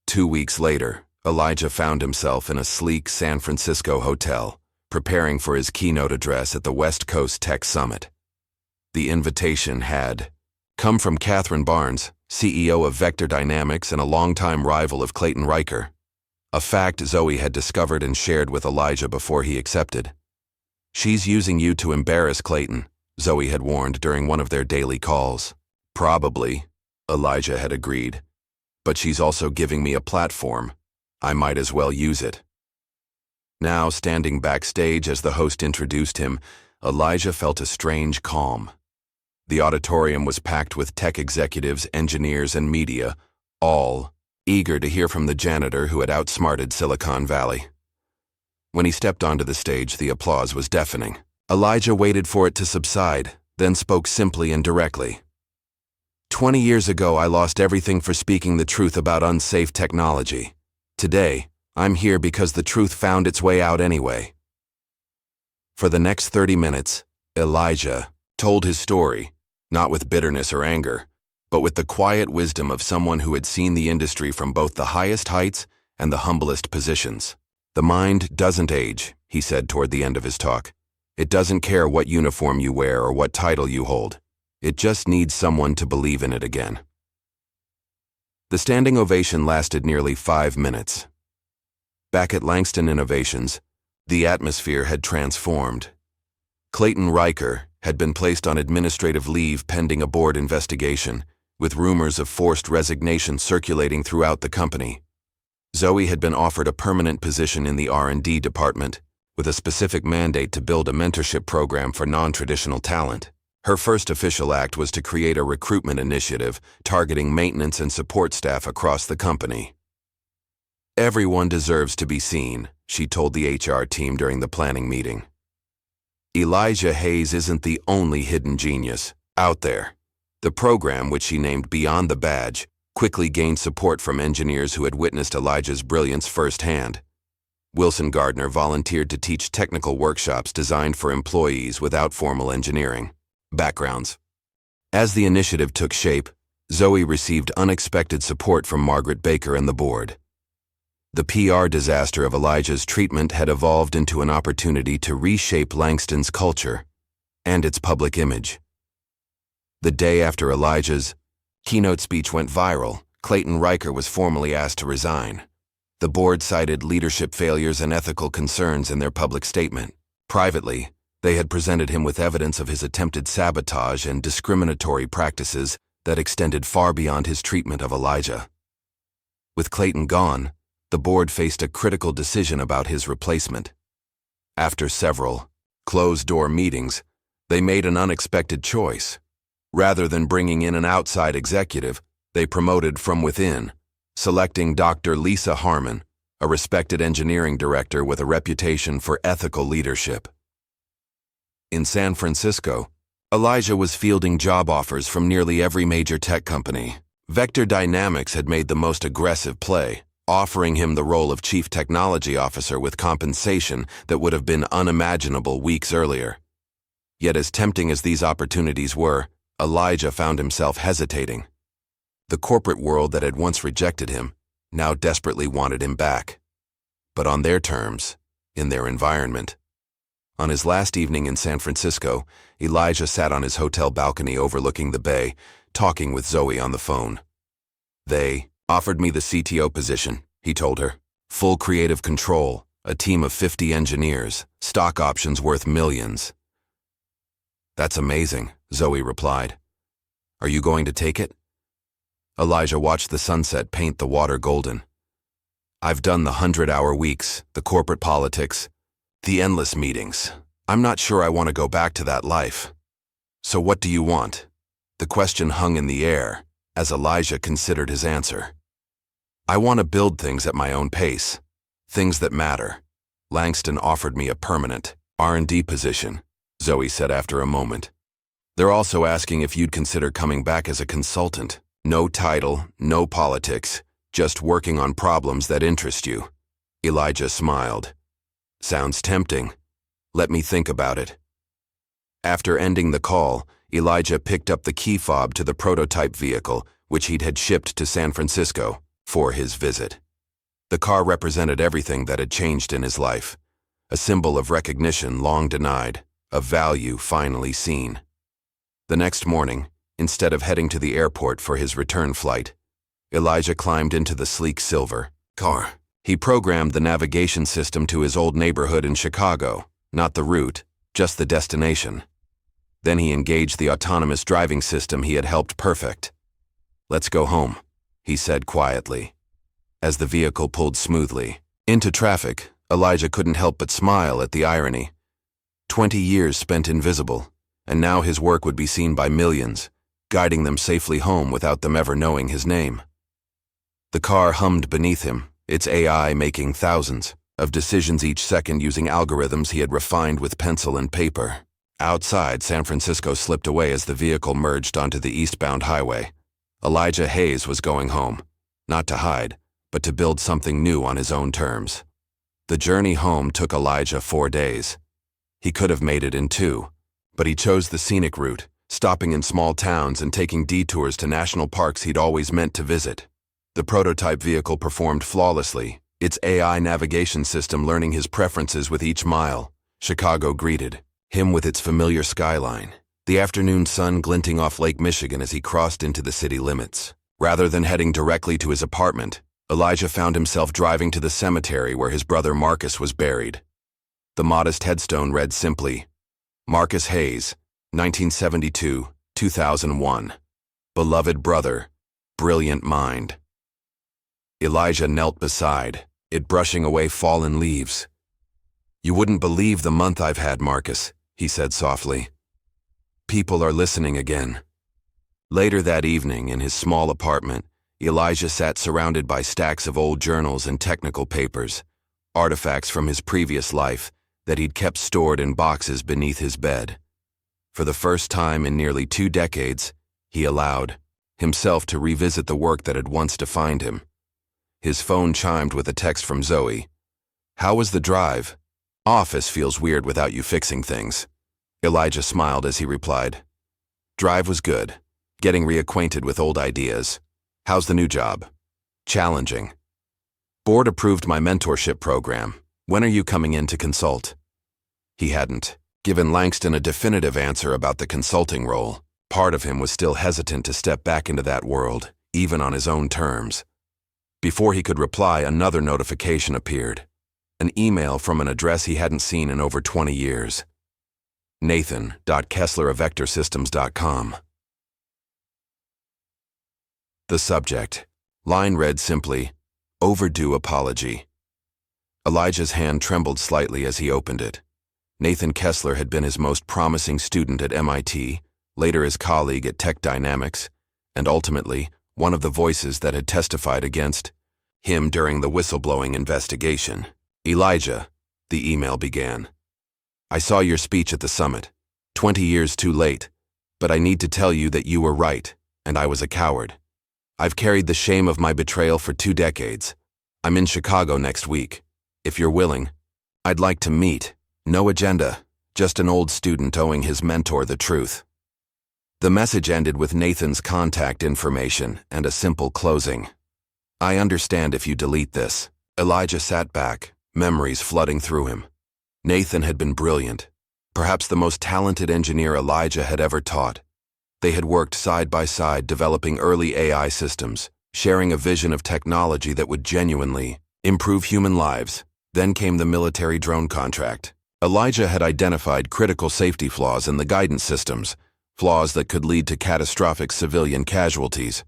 2 weeks later, Elijah found himself in a sleek San Francisco hotel, preparing for his keynote address at the West Coast Tech Summit. The invitation had come from Catherine Barnes, CEO of Vector Dynamics and a longtime rival of Clayton Riker, a fact Zoe had discovered and shared with Elijah before he accepted. "She's using you to embarrass Clayton," Zoe had warned during one of their daily calls. "Probably," Elijah had agreed, "but she's also giving me a platform. I might as well use it." Now, standing backstage as the host introduced him, Elijah felt a strange calm. The auditorium was packed with tech executives, engineers, and media, all eager to hear from the janitor who had outsmarted Silicon Valley. When he stepped onto the stage, the applause was deafening. Elijah waited for it to subside, then spoke simply and directly. 20 years ago, I lost everything for speaking the truth about unsafe technology. Today, I'm here because the truth found its way out anyway." For the next 30 minutes, Elijah told his story, not with bitterness or anger, but with the quiet wisdom of someone who had seen the industry from both the highest heights and the humblest positions. "The mind doesn't age," he said toward the end of his talk. "It doesn't care what uniform you wear or what title you hold. It just needs someone to believe in it again." The standing ovation lasted nearly 5 minutes. Back at Langston Innovations, the atmosphere had transformed. Clayton Riker had been placed on administrative leave pending a board investigation, with rumors of forced resignation circulating throughout the company. Zoe had been offered a permanent position in the R&D department, with a specific mandate to build a mentorship program for non-traditional talent. Her first official act was to create a recruitment initiative targeting maintenance and support staff across the company. "Everyone deserves to be seen," she told the HR team during the planning meeting. Elijah Hayes isn't the only hidden genius out there. The program, which she named Beyond the Badge, quickly gained support from engineers who had witnessed Elijah's brilliance firsthand. Wilson Gardner volunteered to teach technical workshops designed for employees without formal engineering backgrounds. As the initiative took shape, Zoe received unexpected support from Margaret Baker and the board. The PR disaster of Elijah's treatment had evolved into an opportunity to reshape Langston's culture and its public image. The day after Elijah's keynote speech went viral, Clayton Riker was formally asked to resign. The board cited leadership failures and ethical concerns in their public statement. Privately, they had presented him with evidence of his attempted sabotage and discriminatory practices that extended far beyond his treatment of Elijah. With Clayton gone, the board faced a critical decision about his replacement. After several closed-door meetings, they made an unexpected choice. Rather than bringing in an outside executive, they promoted from within, selecting Dr. Lisa Harmon, a respected engineering director with a reputation for ethical leadership. In San Francisco, Elijah was fielding job offers from nearly every major tech company. Vector Dynamics had made the most aggressive play, offering him the role of chief technology officer with compensation that would have been unimaginable weeks earlier. Yet as tempting as these opportunities were, Elijah found himself hesitating. The corporate world that had once rejected him now desperately wanted him back. But on their terms, in their environment. On his last evening in San Francisco, Elijah sat on his hotel balcony overlooking the bay, talking with Zoe on the phone. They offered me the CTO position, he told her. Full creative control, a team of 50 engineers, stock options worth millions. That's amazing, Zoe replied. Are you going to take it? Elijah watched the sunset paint the water golden. I've done the 100-hour weeks, the corporate politics, the endless meetings. I'm not sure I want to go back to that life. So what do you want? The question hung in the air as Elijah considered his answer. I want to build things at my own pace, things that matter. Langston offered me a permanent R&D position, Zoe said after a moment. They're also asking if you'd consider coming back as a consultant. No title, no politics, just working on problems that interest you. Elijah smiled. Sounds tempting. Let me think about it. After ending the call, Elijah picked up the key fob to the prototype vehicle, which he'd had shipped to San Francisco for his visit. The car represented everything that had changed in his life. A symbol of recognition long denied, of value finally seen. The next morning, instead of heading to the airport for his return flight, Elijah climbed into the sleek silver car. He programmed the navigation system to his old neighborhood in Chicago, not the route, just the destination. Then he engaged the autonomous driving system he had helped perfect. Let's go home, he said quietly. As the vehicle pulled smoothly into traffic, Elijah couldn't help but smile at the irony. 20 years spent invisible, and now his work would be seen by millions, guiding them safely home without them ever knowing his name. The car hummed beneath him, its AI making thousands of decisions each second using algorithms he had refined with pencil and paper. Outside, San Francisco slipped away as the vehicle merged onto the eastbound highway. Elijah Hayes was going home, not to hide, but to build something new on his own terms. The journey home took Elijah 4 days. He could have made it in 2, but he chose the scenic route, stopping in small towns and taking detours to national parks he'd always meant to visit. The prototype vehicle performed flawlessly, its AI navigation system learning his preferences with each mile. Chicago greeted him with its familiar skyline, the afternoon sun glinting off Lake Michigan as he crossed into the city limits. Rather than heading directly to his apartment, Elijah found himself driving to the cemetery where his brother Marcus was buried. The modest headstone read simply, Marcus Hayes, 1972-2001. Beloved brother, brilliant mind. Elijah knelt beside it, brushing away fallen leaves. You wouldn't believe the month I've had, Marcus, he said softly. People are listening again. Later that evening, in his small apartment, Elijah sat surrounded by stacks of old journals and technical papers, artifacts from his previous life that he'd kept stored in boxes beneath his bed. For the first time in nearly 2 decades, he allowed himself to revisit the work that had once defined him. His phone chimed with a text from Zoe. How was the drive? Office feels weird without you fixing things. Elijah smiled as he replied. Drive was good. Getting reacquainted with old ideas. How's the new job? Challenging. Board approved my mentorship program. When are you coming in to consult? He hadn't given Langston a definitive answer about the consulting role. Part of him was still hesitant to step back into that world, even on his own terms. Before he could reply, another notification appeared. An email from an address he hadn't seen in over 20 years. Nathan.Kessler@vectorsystems.com. The subject line read simply, Overdue apology. Elijah's hand trembled slightly as he opened it. Nathan Kessler had been his most promising student at MIT, later his colleague at Tech Dynamics, and ultimately one of the voices that had testified against him during the whistleblowing investigation. Elijah, the email began. I saw your speech at the summit. 20 years too late, but I need to tell you that you were right, and I was a coward. I've carried the shame of my betrayal for 2 decades. I'm in Chicago next week. If you're willing, I'd like to meet. No agenda, just an old student owing his mentor the truth. The message ended with Nathan's contact information and a simple closing. I understand if you delete this. Elijah sat back, memories flooding through him. Nathan had been brilliant, perhaps the most talented engineer Elijah had ever taught. They had worked side by side developing early AI systems, sharing a vision of technology that would genuinely improve human lives. Then came the military drone contract. Elijah had identified critical safety flaws in the guidance systems, flaws that could lead to catastrophic civilian casualties.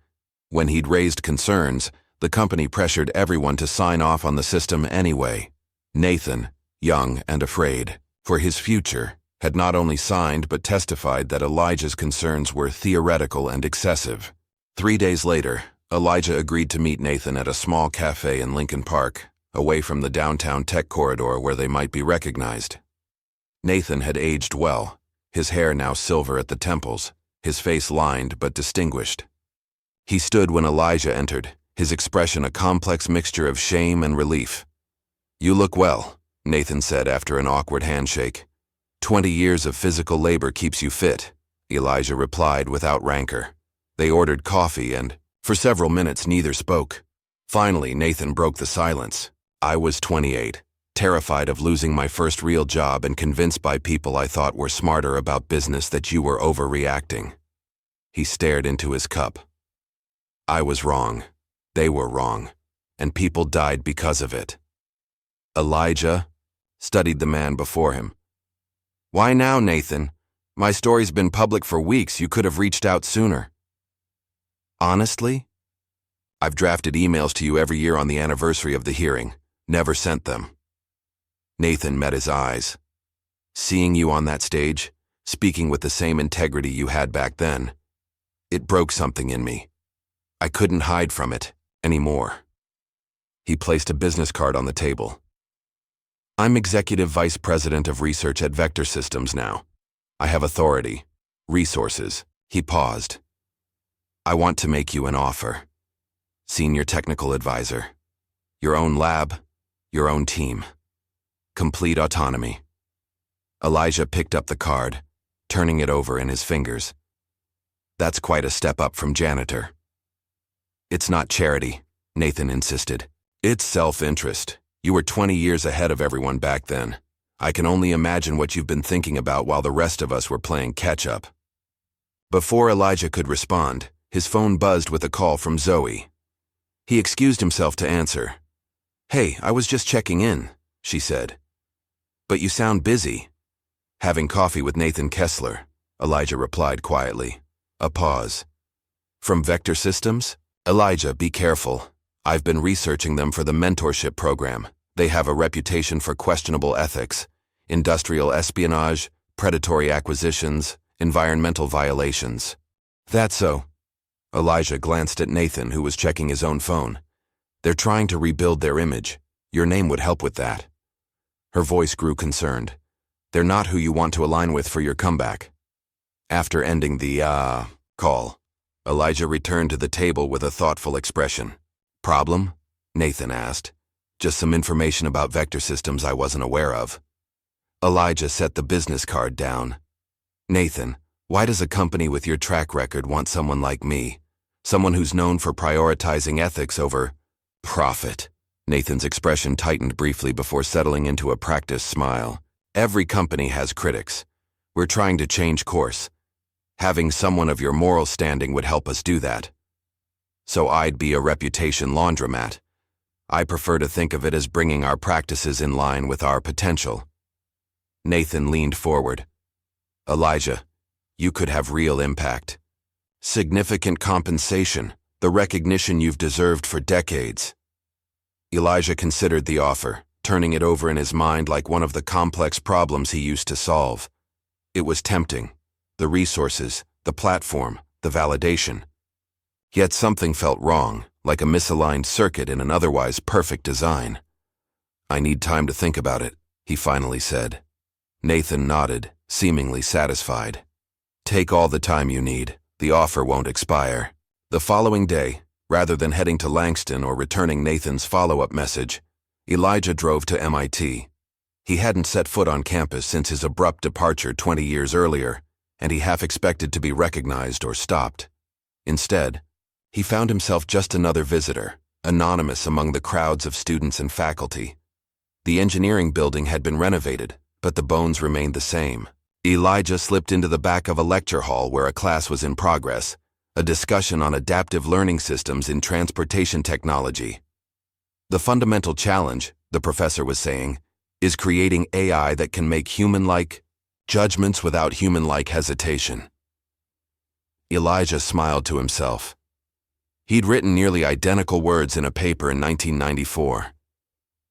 When he'd raised concerns, the company pressured everyone to sign off on the system anyway. Nathan, young and afraid for his future, had not only signed but testified that Elijah's concerns were theoretical and excessive. 3 days later, Elijah agreed to meet Nathan at a small cafe in Lincoln Park, away from the downtown tech corridor where they might be recognized. Nathan had aged well, his hair now silver at the temples, his face lined but distinguished. He stood when Elijah entered, his expression a complex mixture of shame and relief. "You look well," Nathan said after an awkward handshake. "20 years of physical labor keeps you fit," Elijah replied without rancor. They ordered coffee and, for several minutes, neither spoke. Finally, Nathan broke the silence. "I was 28, terrified of losing my first real job and convinced by people I thought were smarter about business that you were overreacting." He stared into his cup. "I was wrong. They were wrong. And people died because of it." Elijah studied the man before him. "Why now, Nathan? My story's been public for weeks. You could have reached out sooner." "Honestly? I've drafted emails to you every year on the anniversary of the hearing. Never sent them." Nathan met his eyes. "Seeing you on that stage, speaking with the same integrity you had back then, it broke something in me. I couldn't hide from it anymore." He placed a business card on the table. "I'm Executive Vice President of Research at Vector Systems now. I have authority, resources." He paused. "I want to make you an offer. Senior Technical Advisor. Your own lab, your own team. Complete autonomy." Elijah picked up the card, turning it over in his fingers. "That's quite a step up from Janitor." "It's not charity," Nathan insisted. "It's self-interest. You were 20 years ahead of everyone back then. I can only imagine what you've been thinking about while the rest of us were playing catch-up." Before Elijah could respond, his phone buzzed with a call from Zoe. He excused himself to answer. "Hey, I was just checking in," she said. "But you sound busy." "Having coffee with Nathan Kessler," Elijah replied quietly. A pause. "From Vector Systems?" "Elijah, be careful. I've been researching them for the mentorship program. They have a reputation for questionable ethics, industrial espionage, predatory acquisitions, environmental violations." "That's so." Elijah glanced at Nathan, who was checking his own phone. "They're trying to rebuild their image. Your name would help with that." Her voice grew concerned. "They're not who you want to align with for your comeback." After ending the call, Elijah returned to the table with a thoughtful expression. "Problem?" Nathan asked. "Just some information about Vector Systems I wasn't aware of." Elijah set the business card down. "Nathan, why does a company with your track record want someone like me? Someone who's known for prioritizing ethics over profit?" Nathan's expression tightened briefly before settling into a practiced smile. "Every company has critics. We're trying to change course. Having someone of your moral standing would help us do that. So I'd be a reputation laundromat. I prefer to think of it as bringing our practices in line with our potential." Nathan leaned forward. "Elijah, you could have real impact. Significant compensation, the recognition you've deserved for decades." Elijah considered the offer, turning it over in his mind like one of the complex problems he used to solve. It was tempting. The resources, the platform, the validation. Yet something felt wrong, like a misaligned circuit in an otherwise perfect design. "I need time to think about it," he finally said. Nathan nodded, seemingly satisfied. "Take all the time you need. The offer won't expire." The following day, rather than heading to Langston or returning Nathan's follow-up message, Elijah drove to MIT. He hadn't set foot on campus since his abrupt departure 20 years earlier, and he half expected to be recognized or stopped. Instead, he found himself just another visitor, anonymous among the crowds of students and faculty. The engineering building had been renovated, but the bones remained the same. Elijah slipped into the back of a lecture hall where a class was in progress, a discussion on adaptive learning systems in transportation technology. The fundamental challenge, the professor was saying, is creating AI that can make human-like judgments without human-like hesitation. Elijah smiled to himself. He'd written nearly identical words in a paper in 1994.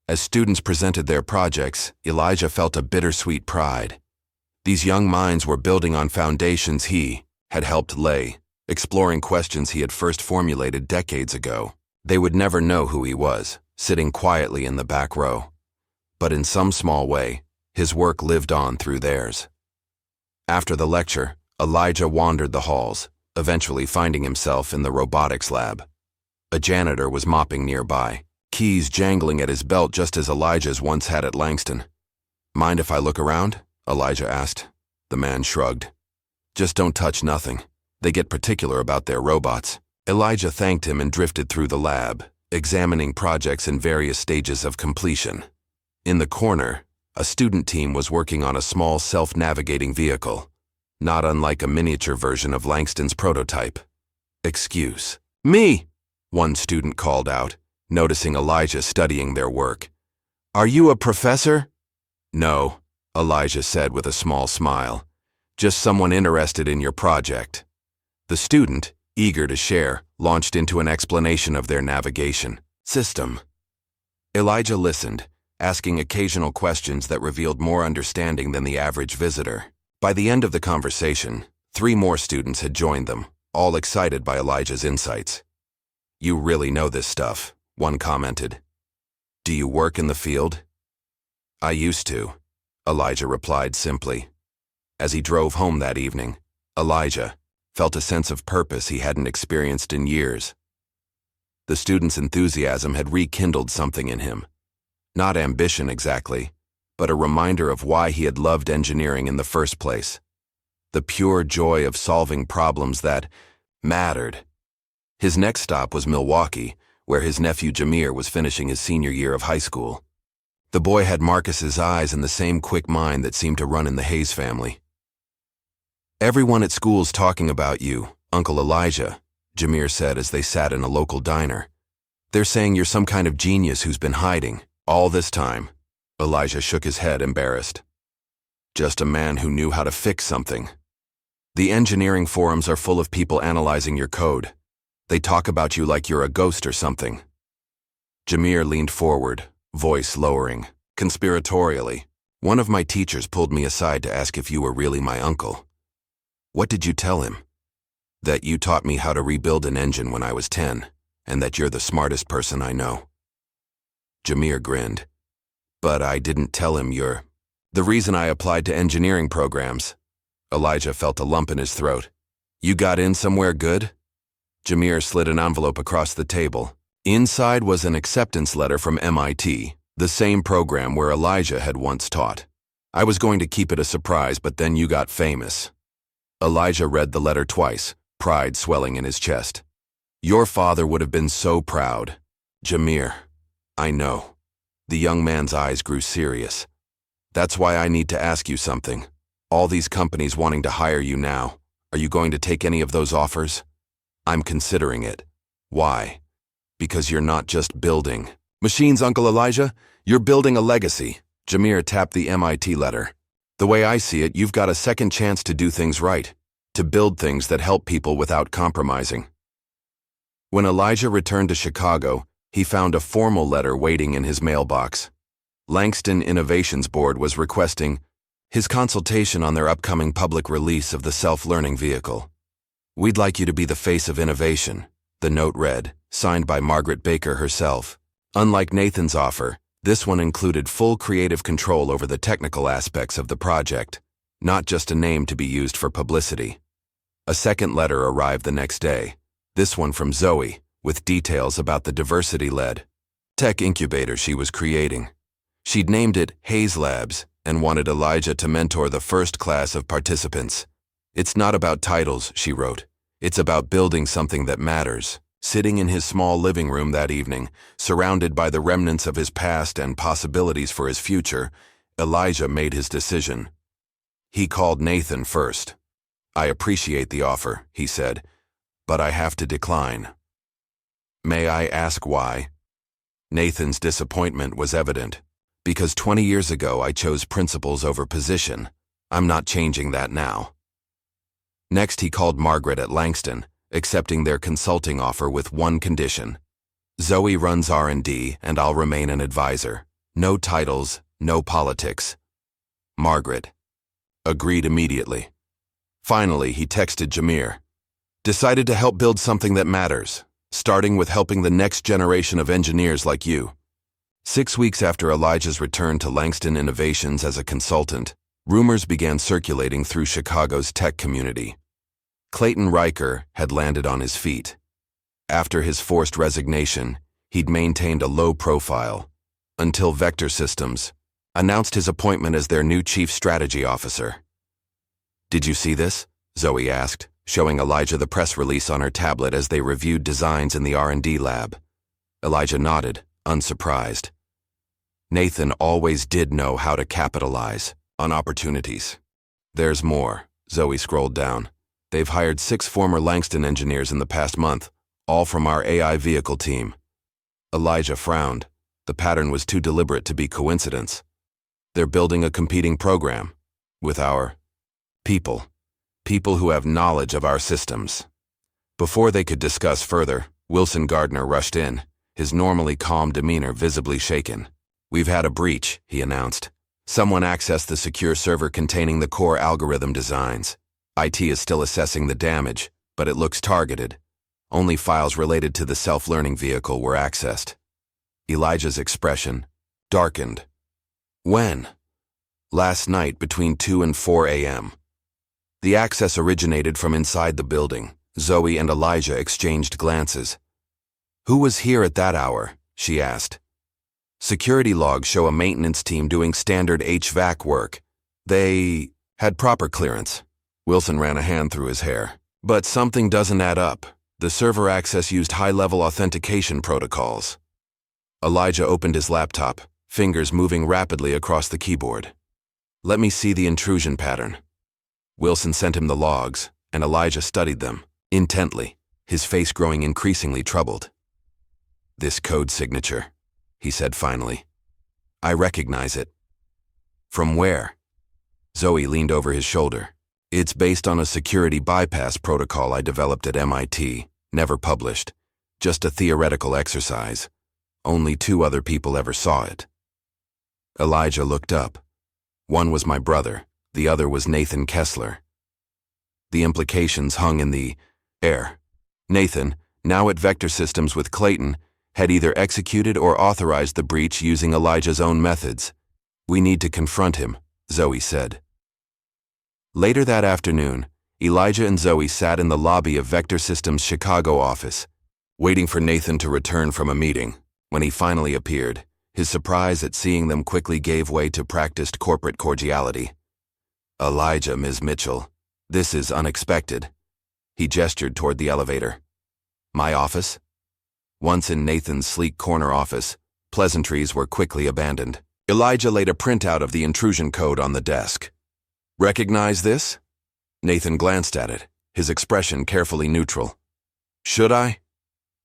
As students presented their projects, Elijah felt a bittersweet pride. These young minds were building on foundations he had helped lay, exploring questions he had first formulated decades ago. They would never know who he was, sitting quietly in the back row. But in some small way, his work lived on through theirs. After the lecture, Elijah wandered the halls, eventually finding himself in the robotics lab. A janitor was mopping nearby, keys jangling at his belt just as Elijah's once had at Langston. "Mind if I look around?" Elijah asked. The man shrugged. "Just don't touch nothing. They get particular about their robots." Elijah thanked him and drifted through the lab, examining projects in various stages of completion. In the corner, a student team was working on a small self-navigating vehicle, not unlike a miniature version of Langston's prototype. "Excuse me," one student called out, noticing Elijah studying their work. "Are you a professor?" "No," Elijah said with a small smile. "Just someone interested in your project." The student, eager to share, launched into an explanation of their navigation system. Elijah listened, asking occasional questions that revealed more understanding than the average visitor. By the end of the conversation, 3 more students had joined them, all excited by Elijah's insights. "You really know this stuff," one commented. "Do you work in the field?" "I used to," Elijah replied simply. As he drove home that evening, Elijah felt a sense of purpose he hadn't experienced in years. The student's enthusiasm had rekindled something in him. Not ambition exactly, but a reminder of why he had loved engineering in the first place. The pure joy of solving problems that mattered. His next stop was Milwaukee, where his nephew Janitor was finishing his senior year of high school. The boy had Marcus's eyes and the same quick mind that seemed to run in the Hayes family. "Everyone at school's talking about you, Uncle Elijah," Janitor said as they sat in a local diner. "They're saying you're some kind of genius who's been hiding all this time." Elijah shook his head, embarrassed. "Just a man who knew how to fix something. The engineering forums are full of people analyzing your code. They talk about you like you're a ghost or something." Janitor leaned forward, voice lowering, conspiratorially. "One of my teachers pulled me aside to ask if you were really my uncle." "What did you tell him?" "That you taught me how to rebuild an engine when I was 10, and that you're the smartest person I know." Janitor grinned. "But I didn't tell him you're the reason I applied to engineering programs." Elijah felt a lump in his throat. "You got in somewhere good?" Janitor slid an envelope across the table. Inside was an acceptance letter from MIT, the same program where Elijah had once taught. "I was going to keep it a surprise, but then you got famous." Elijah read the letter twice, pride swelling in his chest. "Your father would have been so proud." "Janitor, I know." The young man's eyes grew serious. "That's why I need to ask you something. All these companies wanting to hire you now, are you going to take any of those offers?" "I'm considering it." "Why?" "Because you're not just building machines, Uncle Elijah. You're building a legacy." Janitor tapped the MIT letter. "The way I see it, you've got a second chance to do things right, to build things that help people without compromising." When Elijah returned to Chicago, he found a formal letter waiting in his mailbox. Langston Innovations Board was requesting his consultation on their upcoming public release of the self-learning vehicle. "We'd like you to be the face of innovation," the note read, signed by Margaret Baker herself. Unlike Nathan's offer, this one included full creative control over the technical aspects of the project, not just a name to be used for publicity. A second letter arrived the next day, this one from Zoe, with details about the diversity-led tech incubator she was creating. She'd named it Hayes Labs and wanted Elijah to mentor the first class of participants. "It's not about titles," she wrote. "It's about building something that matters." Sitting in his small living room that evening, surrounded by the remnants of his past and possibilities for his future, Elijah made his decision. He called Nathan first. "I appreciate the offer," he said, "but I have to decline." "May I ask why?" Nathan's disappointment was evident. "Because 20 years ago I chose principles over position. I'm not changing that now." Next he called Margaret at Langston, accepting their consulting offer with one condition. "Zoe runs R&D and I'll remain an advisor. No titles, no politics." Margaret agreed immediately. Finally, he texted Jameer. "Decided to help build something that matters, starting with helping the next generation of engineers like you." 6 weeks after Elijah's return to Langston Innovations as a consultant, rumors began circulating through Chicago's tech community. Clayton Riker had landed on his feet. After his forced resignation, he'd maintained a low profile, until Vector Systems announced his appointment as their new chief strategy officer. "Did you see this?" Zoe asked, showing Elijah the press release on her tablet as they reviewed designs in the R&D lab. Elijah nodded, unsurprised. Nathan always did know how to capitalize on opportunities. "There's more." Zoe scrolled down. "They've hired 6 former Langston engineers in the past month, all from our AI vehicle team." Elijah frowned. The pattern was too deliberate to be coincidence. "They're building a competing program with our people who have knowledge of our systems." Before they could discuss further, Wilson Gardner rushed in, his normally calm demeanor visibly shaken. "We've had a breach," he announced. "Someone accessed the secure server containing the core algorithm designs. IT is still assessing the damage, but it looks targeted. Only files related to the self-learning vehicle were accessed." Elijah's expression darkened. "When?" "Last night between 2 and 4 a.m. The access originated from inside the building." Zoe and Elijah exchanged glances. "Who was here at that hour?" she asked. "Security logs show a maintenance team doing standard HVAC work. They had proper clearance." Wilson ran a hand through his hair. "But something doesn't add up. The server access used high-level authentication protocols." Elijah opened his laptop, fingers moving rapidly across the keyboard. "Let me see the intrusion pattern." Wilson sent him the logs, and Elijah studied them intently, his face growing increasingly troubled. "This code signature," he said finally. "I recognize it." "From where?" Zoe leaned over his shoulder. "It's based on a security bypass protocol I developed at MIT, never published. Just a theoretical exercise. Only 2 other people ever saw it." Elijah looked up. One was my brother, the other was Nathan Kessler. The implications hung in the air. Nathan, now at Vector Systems with Clayton, had either executed or authorized the breach using Elijah's own methods. "We need to confront him," Zoe said. Later that afternoon, Elijah and Zoe sat in the lobby of Vector Systems' Chicago office, waiting for Nathan to return from a meeting. When he finally appeared, his surprise at seeing them quickly gave way to practiced corporate cordiality. "Elijah, Ms. Mitchell, this is unexpected." He gestured toward the elevator. "My office?" Once in Nathan's sleek corner office, pleasantries were quickly abandoned. Elijah laid a printout of the intrusion code on the desk. "Recognize this?" Nathan glanced at it, his expression carefully neutral. "Should I?"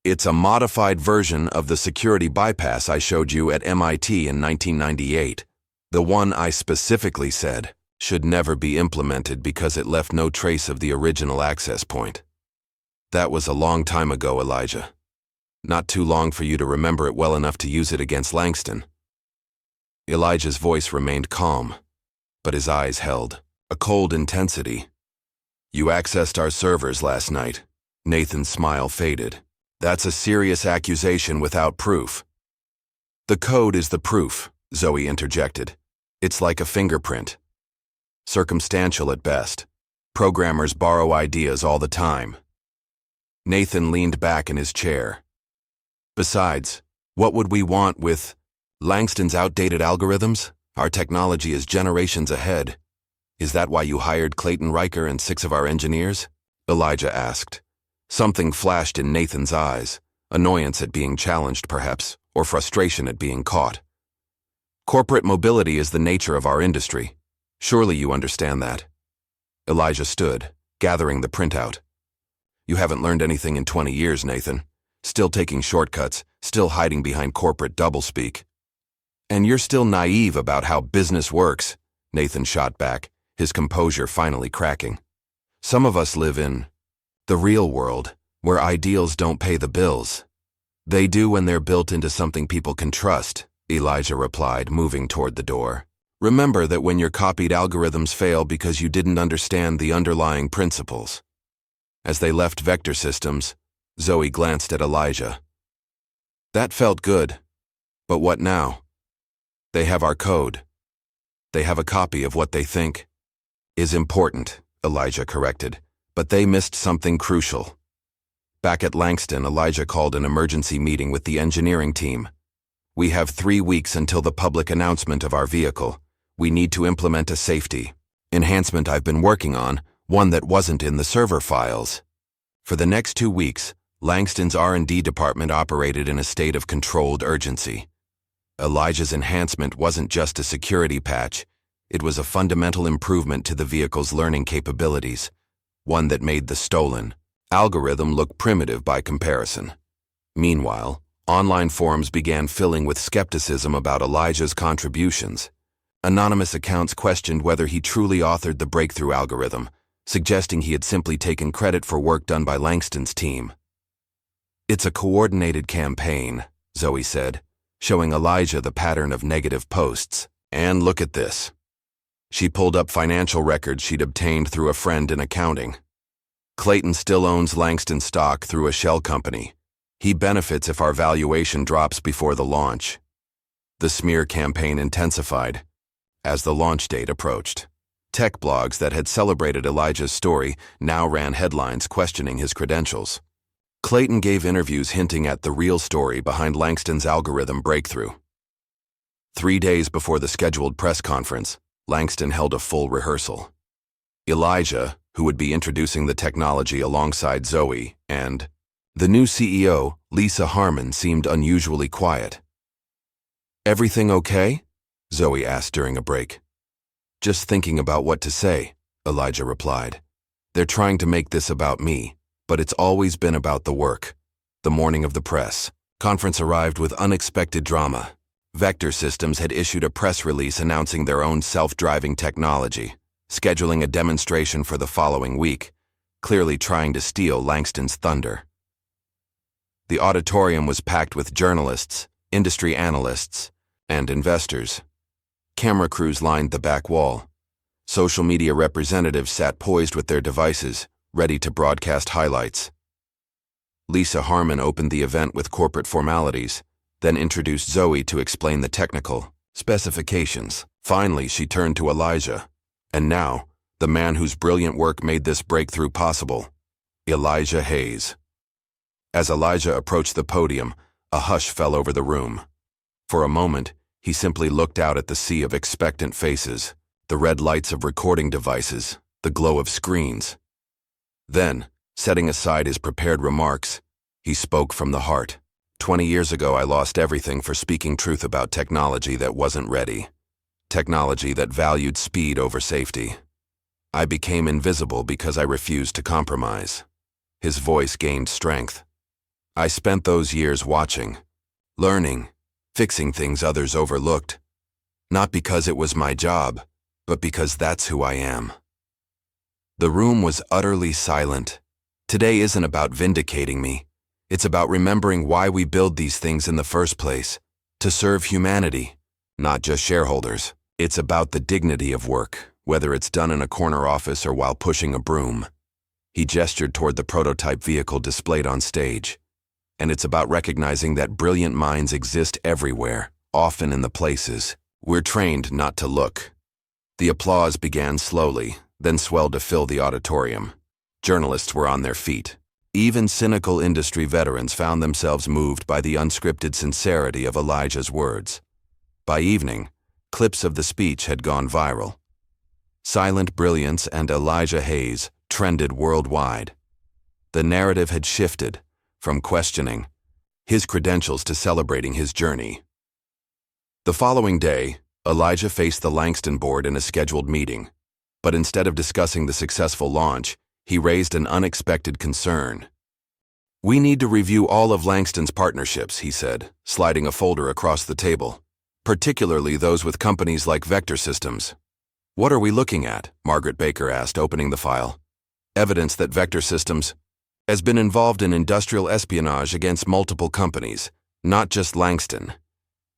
"It's a modified version of the security bypass I showed you at MIT in 1998. The one I specifically said should never be implemented because it left no trace of the original access point." "That was a long time ago, Elijah. Not too long for you to remember it well enough to use it against Langston." Elijah's voice remained calm, but his eyes held a cold intensity. "You accessed our servers last night." Nathan's smile faded. "That's a serious accusation without proof." "The code is the proof," Zoe interjected. "It's like a fingerprint. Circumstantial at best. Programmers borrow ideas all the time." Nathan leaned back in his chair. "Besides, what would we want with Langston's outdated algorithms? Our technology is generations ahead. Is that why you hired Clayton Riker and 6 of our engineers?" Elijah asked. Something flashed in Nathan's eyes, annoyance at being challenged perhaps, or frustration at being caught. Corporate mobility is the nature of our industry. Surely you understand that. Elijah stood, gathering the printout. You haven't learned anything in 20 years, Nathan. Still taking shortcuts, still hiding behind corporate doublespeak. And you're still naive about how business works, Nathan shot back, his composure finally cracking. Some of us live in the real world, where ideals don't pay the bills. They do when they're built into something people can trust, Elijah replied, moving toward the door. Remember that when your copied algorithms fail because you didn't understand the underlying principles. As they left Vector Systems, Zoe glanced at Elijah. That felt good. But what now? They have our code. They have a copy of what they think is important, Elijah corrected, but they missed something crucial. Back at Langston, Elijah called an emergency meeting with the engineering team. We have 3 weeks until the public announcement of our vehicle. We need to implement a safety enhancement I've been working on, one that wasn't in the server files. For the next 2 weeks, Langston's R&D department operated in a state of controlled urgency. Elijah's enhancement wasn't just a security patch, it was a fundamental improvement to the vehicle's learning capabilities, one that made the stolen algorithm look primitive by comparison. Meanwhile, online forums began filling with skepticism about Elijah's contributions. Anonymous accounts questioned whether he truly authored the breakthrough algorithm, suggesting he had simply taken credit for work done by Langston's team. It's a coordinated campaign, Zoe said, showing Elijah the pattern of negative posts. And look at this. She pulled up financial records she'd obtained through a friend in accounting. Clayton still owns Langston stock through a shell company. He benefits if our valuation drops before the launch. The smear campaign intensified as the launch date approached. Tech blogs that had celebrated Elijah's story now ran headlines questioning his credentials. Clayton gave interviews hinting at the real story behind Langston's algorithm breakthrough. 3 days before the scheduled press conference, Langston held a full rehearsal. Elijah, who would be introducing the technology alongside Zoe, and the new CEO, Lisa Harmon, seemed unusually quiet. Everything okay? Zoe asked during a break. Just thinking about what to say, Elijah replied. They're trying to make this about me, but it's always been about the work. The morning of the press conference arrived with unexpected drama. Vector Systems had issued a press release announcing their own self-driving technology, scheduling a demonstration for the following week, clearly trying to steal Langston's thunder. The auditorium was packed with journalists, industry analysts, and investors. Camera crews lined the back wall. Social media representatives sat poised with their devices, ready to broadcast highlights. Lisa Harmon opened the event with corporate formalities, then introduced Zoe to explain the technical specifications. Finally, she turned to Elijah. And now, the man whose brilliant work made this breakthrough possible, Elijah Hayes. As Elijah approached the podium, a hush fell over the room. For a moment, he simply looked out at the sea of expectant faces, the red lights of recording devices, the glow of screens. Then, setting aside his prepared remarks, he spoke from the heart. 20 years ago, I lost everything for speaking truth about technology that wasn't ready. Technology that valued speed over safety. I became invisible because I refused to compromise. His voice gained strength. I spent those years watching, learning, fixing things others overlooked. Not because it was my job, but because that's who I am. The room was utterly silent. Today isn't about vindicating me. It's about remembering why we build these things in the first place. To serve humanity, not just shareholders. It's about the dignity of work, whether it's done in a corner office or while pushing a broom. He gestured toward the prototype vehicle displayed on stage. And it's about recognizing that brilliant minds exist everywhere, often in the places we're trained not to look. The applause began slowly, then swelled to fill the auditorium. Journalists were on their feet. Even cynical industry veterans found themselves moved by the unscripted sincerity of Elijah's words. By evening, clips of the speech had gone viral. Silent Brilliance and Elijah Hayes trended worldwide. The narrative had shifted from questioning his credentials to celebrating his journey. The following day, Elijah faced the Langston board in a scheduled meeting, but instead of discussing the successful launch, he raised an unexpected concern. "We need to review all of Langston's partnerships," he said, sliding a folder across the table, "particularly those with companies like Vector Systems." "What are we looking at?" Margaret Baker asked, opening the file. "Evidence that Vector Systems has been involved in industrial espionage against multiple companies, not just Langston.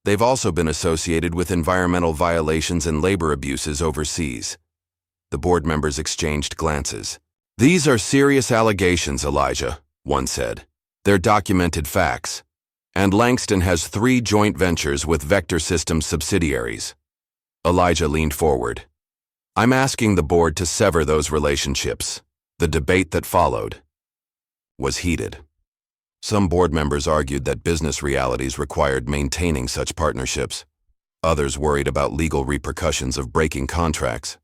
They've also been associated with environmental violations and labor abuses overseas." The board members exchanged glances. "These are serious allegations, Elijah," one said. "They're documented facts. And Langston has 3 joint ventures with Vector Systems subsidiaries." Elijah leaned forward. "I'm asking the board to sever those relationships." The debate that followed was heated. Some board members argued that business realities required maintaining such partnerships. Others worried about legal repercussions of breaking contracts.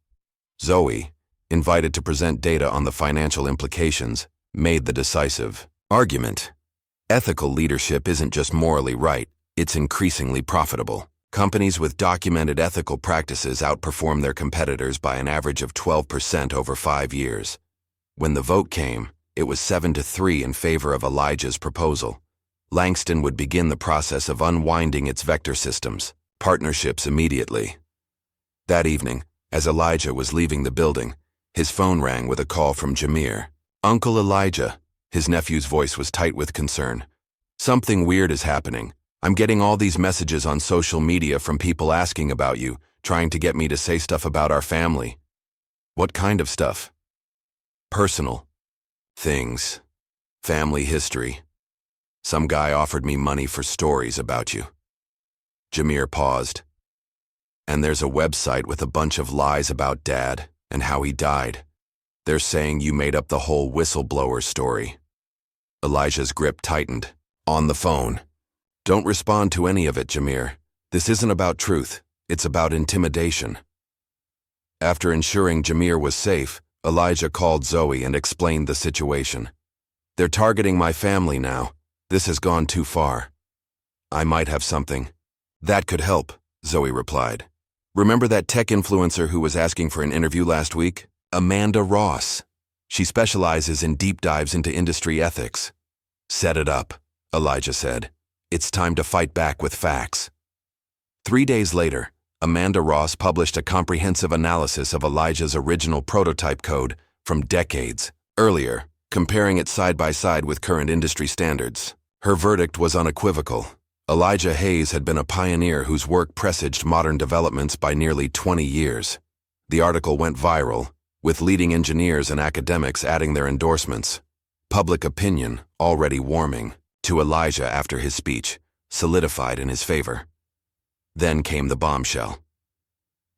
Zoe, invited to present data on the financial implications, made the decisive argument. Ethical leadership isn't just morally right, it's increasingly profitable. Companies with documented ethical practices outperform their competitors by an average of 12% over 5 years. When the vote came, it was 7-3 in favor of Elijah's proposal. Langston would begin the process of unwinding its Vector Systems partnerships immediately. That evening, as Elijah was leaving the building, his phone rang with a call from Jamir. "Uncle Elijah," his nephew's voice was tight with concern. "Something weird is happening. I'm getting all these messages on social media from people asking about you, trying to get me to say stuff about our family." "What kind of stuff?" "Personal things. Family history. Some guy offered me money for stories about you." Jamir paused. "And there's a website with a bunch of lies about Dad and how he died. They're saying you made up the whole whistleblower story." Elijah's grip tightened. "On the phone. Don't respond to any of it, Jamir. This isn't about truth. It's about intimidation." After ensuring Jamir was safe, Elijah called Zoe and explained the situation. "They're targeting my family now. This has gone too far. I might have something." "That could help," Zoe replied. "Remember that tech influencer who was asking for an interview last week? Amanda Ross. She specializes in deep dives into industry ethics." "Set it up," Elijah said. "It's time to fight back with facts." 3 days later, Amanda Ross published a comprehensive analysis of Elijah's original prototype code from decades earlier, comparing it side by side with current industry standards. Her verdict was unequivocal. Elijah Hayes had been a pioneer whose work presaged modern developments by nearly 20 years. The article went viral, with leading engineers and academics adding their endorsements. Public opinion, already warming to Elijah after his speech, solidified in his favor. Then came the bombshell.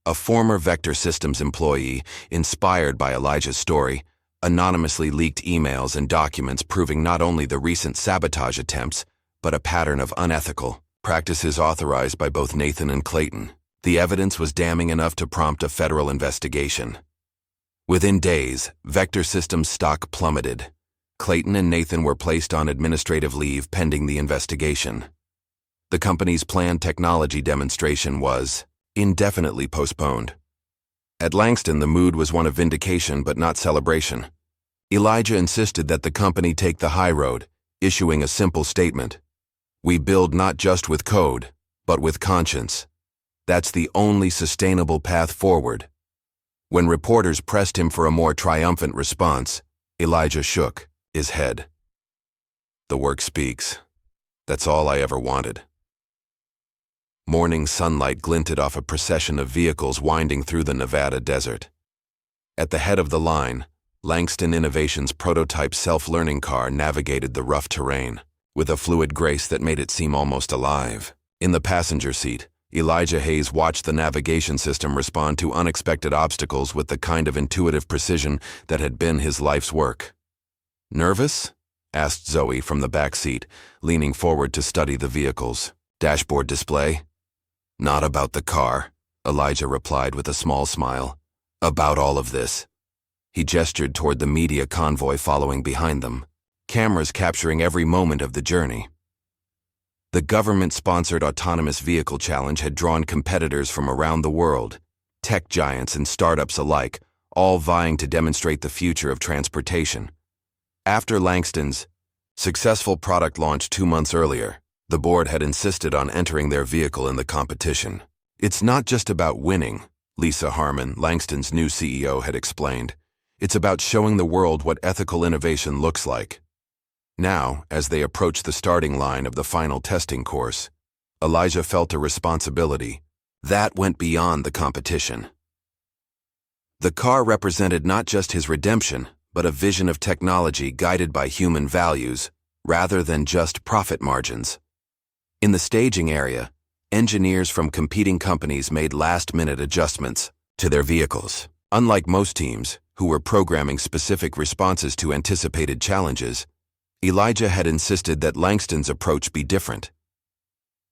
A former Vector Systems employee, inspired by Elijah's story, anonymously leaked emails and documents proving not only the recent sabotage attempts, but a pattern of unethical practices authorized by both Nathan and Clayton. The evidence was damning enough to prompt a federal investigation. Within days, Vector Systems stock plummeted. Clayton and Nathan were placed on administrative leave pending the investigation. The company's planned technology demonstration was indefinitely postponed. At Langston, the mood was one of vindication but not celebration. Elijah insisted that the company take the high road, issuing a simple statement. "We build not just with code, but with conscience. That's the only sustainable path forward." When reporters pressed him for a more triumphant response, Elijah shook his head. "The work speaks. That's all I ever wanted." Morning sunlight glinted off a procession of vehicles winding through the Nevada desert. At the head of the line, Langston Innovations' prototype self-learning car navigated the rough terrain, with a fluid grace that made it seem almost alive. In the passenger seat, Elijah Hayes watched the navigation system respond to unexpected obstacles with the kind of intuitive precision that had been his life's work. "Nervous?" asked Zoe from the back seat, leaning forward to study the vehicle's dashboard display. "Not about the car," Elijah replied with a small smile. "About all of this." He gestured toward the media convoy following behind them, cameras capturing every moment of the journey. The government-sponsored autonomous vehicle challenge had drawn competitors from around the world, tech giants and startups alike, all vying to demonstrate the future of transportation. After Langston's successful product launch 2 months earlier, the board had insisted on entering their vehicle in the competition. "It's not just about winning," Lisa Harmon, Langston's new CEO, had explained. "It's about showing the world what ethical innovation looks like." Now, as they approached the starting line of the final testing course, Elijah felt a responsibility that went beyond the competition. The car represented not just his redemption, but a vision of technology guided by human values, rather than just profit margins. In the staging area, engineers from competing companies made last-minute adjustments to their vehicles. Unlike most teams, who were programming specific responses to anticipated challenges, Elijah had insisted that Langston's approach be different.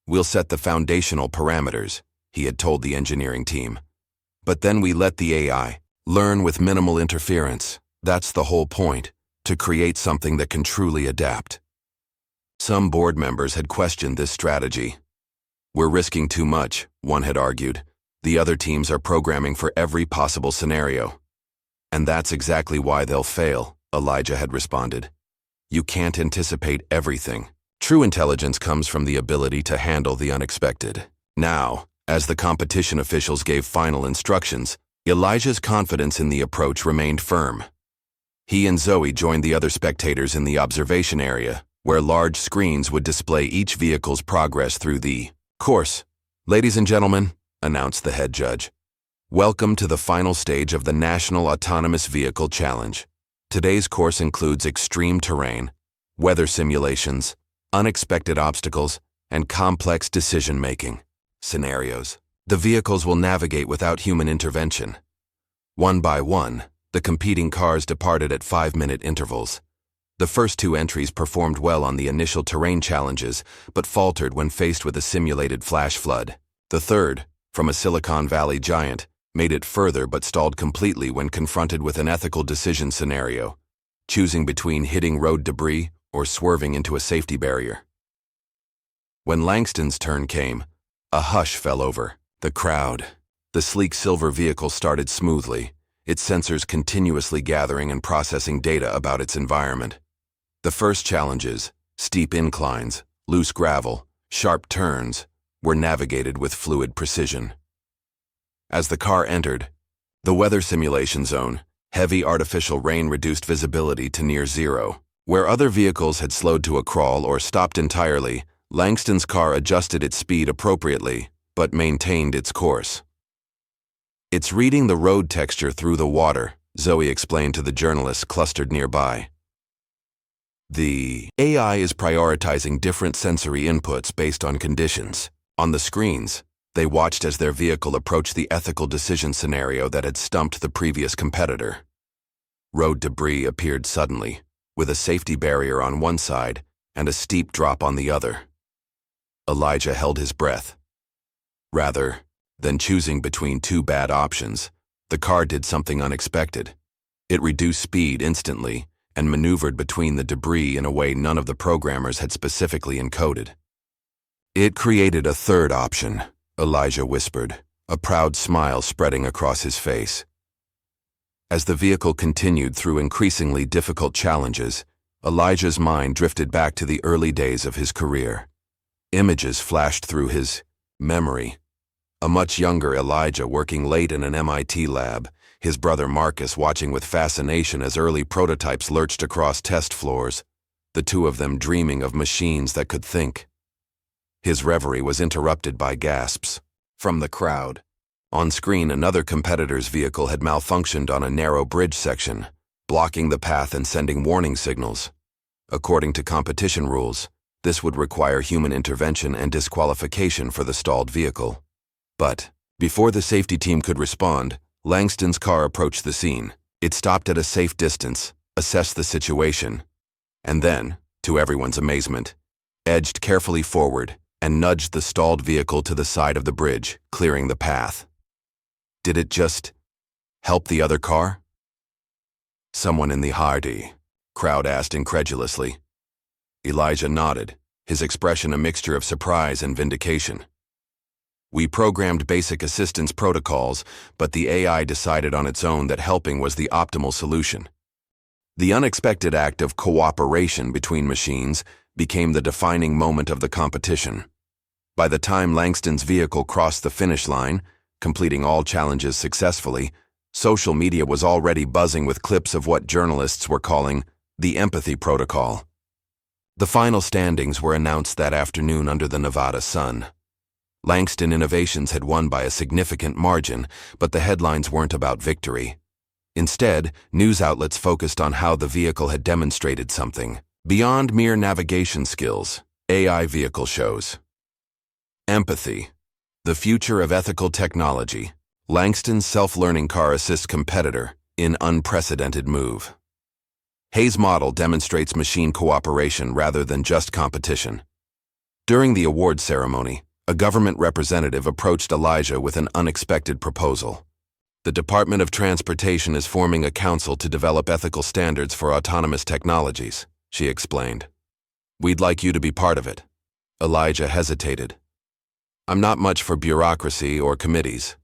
"We'll set the foundational parameters," he had told the engineering team. "But then we let the AI learn with minimal interference. That's the whole point, to create something that can truly adapt." Some board members had questioned this strategy. "We're risking too much," one had argued. "The other teams are programming for every possible scenario." "And that's exactly why they'll fail," Elijah had responded. "You can't anticipate everything. True intelligence comes from the ability to handle the unexpected." Now, as the competition officials gave final instructions, Elijah's confidence in the approach remained firm. He and Zoe joined the other spectators in the observation area, where large screens would display each vehicle's progress through the course. "Ladies and gentlemen," announced the head judge, "welcome to the final stage of the National Autonomous Vehicle Challenge. Today's course includes extreme terrain, weather simulations, unexpected obstacles, and complex decision-making scenarios. The vehicles will navigate without human intervention." One by one, the competing cars departed at 5-minute intervals. The first 2 entries performed well on the initial terrain challenges, but faltered when faced with a simulated flash flood. The third, from a Silicon Valley giant, made it further but stalled completely when confronted with an ethical decision scenario, choosing between hitting road debris or swerving into a safety barrier. When Langston's turn came, a hush fell over the crowd. The sleek silver vehicle started smoothly, its sensors continuously gathering and processing data about its environment. The first challenges, steep inclines, loose gravel, sharp turns, were navigated with fluid precision. As the car entered the weather simulation zone, heavy artificial rain reduced visibility to near zero. Where other vehicles had slowed to a crawl or stopped entirely, Langston's car adjusted its speed appropriately, but maintained its course. "It's reading the road texture through the water," Zoe explained to the journalists clustered nearby. "The AI is prioritizing different sensory inputs based on conditions." On the screens, they watched as their vehicle approached the ethical decision scenario that had stumped the previous competitor. Road debris appeared suddenly, with a safety barrier on one side and a steep drop on the other. Elijah held his breath. Rather than choosing between 2 bad options, the car did something unexpected. It reduced speed instantly and maneuvered between the debris in a way none of the programmers had specifically encoded. "It created a third option," Elijah whispered, a proud smile spreading across his face. As the vehicle continued through increasingly difficult challenges, Elijah's mind drifted back to the early days of his career. Images flashed through his memory. A much younger Elijah working late in an MIT lab, his brother Marcus watching with fascination as early prototypes lurched across test floors, the two of them dreaming of machines that could think. His reverie was interrupted by gasps from the crowd. On screen, another competitor's vehicle had malfunctioned on a narrow bridge section, blocking the path and sending warning signals. According to competition rules, this would require human intervention and disqualification for the stalled vehicle. But before the safety team could respond, Langston's car approached the scene. It stopped at a safe distance, assessed the situation, and then, to everyone's amazement, edged carefully forward and nudged the stalled vehicle to the side of the bridge, clearing the path. Did it just help the other car? Someone in the Hardy crowd asked incredulously. Elijah nodded, his expression a mixture of surprise and vindication. We programmed basic assistance protocols, but the AI decided on its own that helping was the optimal solution. The unexpected act of cooperation between machines became the defining moment of the competition. By the time Langston's vehicle crossed the finish line, completing all challenges successfully, social media was already buzzing with clips of what journalists were calling the empathy protocol. The final standings were announced that afternoon under the Nevada sun. Langston Innovations had won by a significant margin, but the headlines weren't about victory. Instead, news outlets focused on how the vehicle had demonstrated something beyond mere navigation skills. AI vehicle shows. Empathy, the future of ethical technology. Langston's self-learning car assist competitor in unprecedented move. Hayes' model demonstrates machine cooperation rather than just competition. During the award ceremony, a government representative approached Elijah with an unexpected proposal. The Department of Transportation is forming a council to develop ethical standards for autonomous technologies, she explained. We'd like you to be part of it. Elijah hesitated. I'm not much for bureaucracy or committees.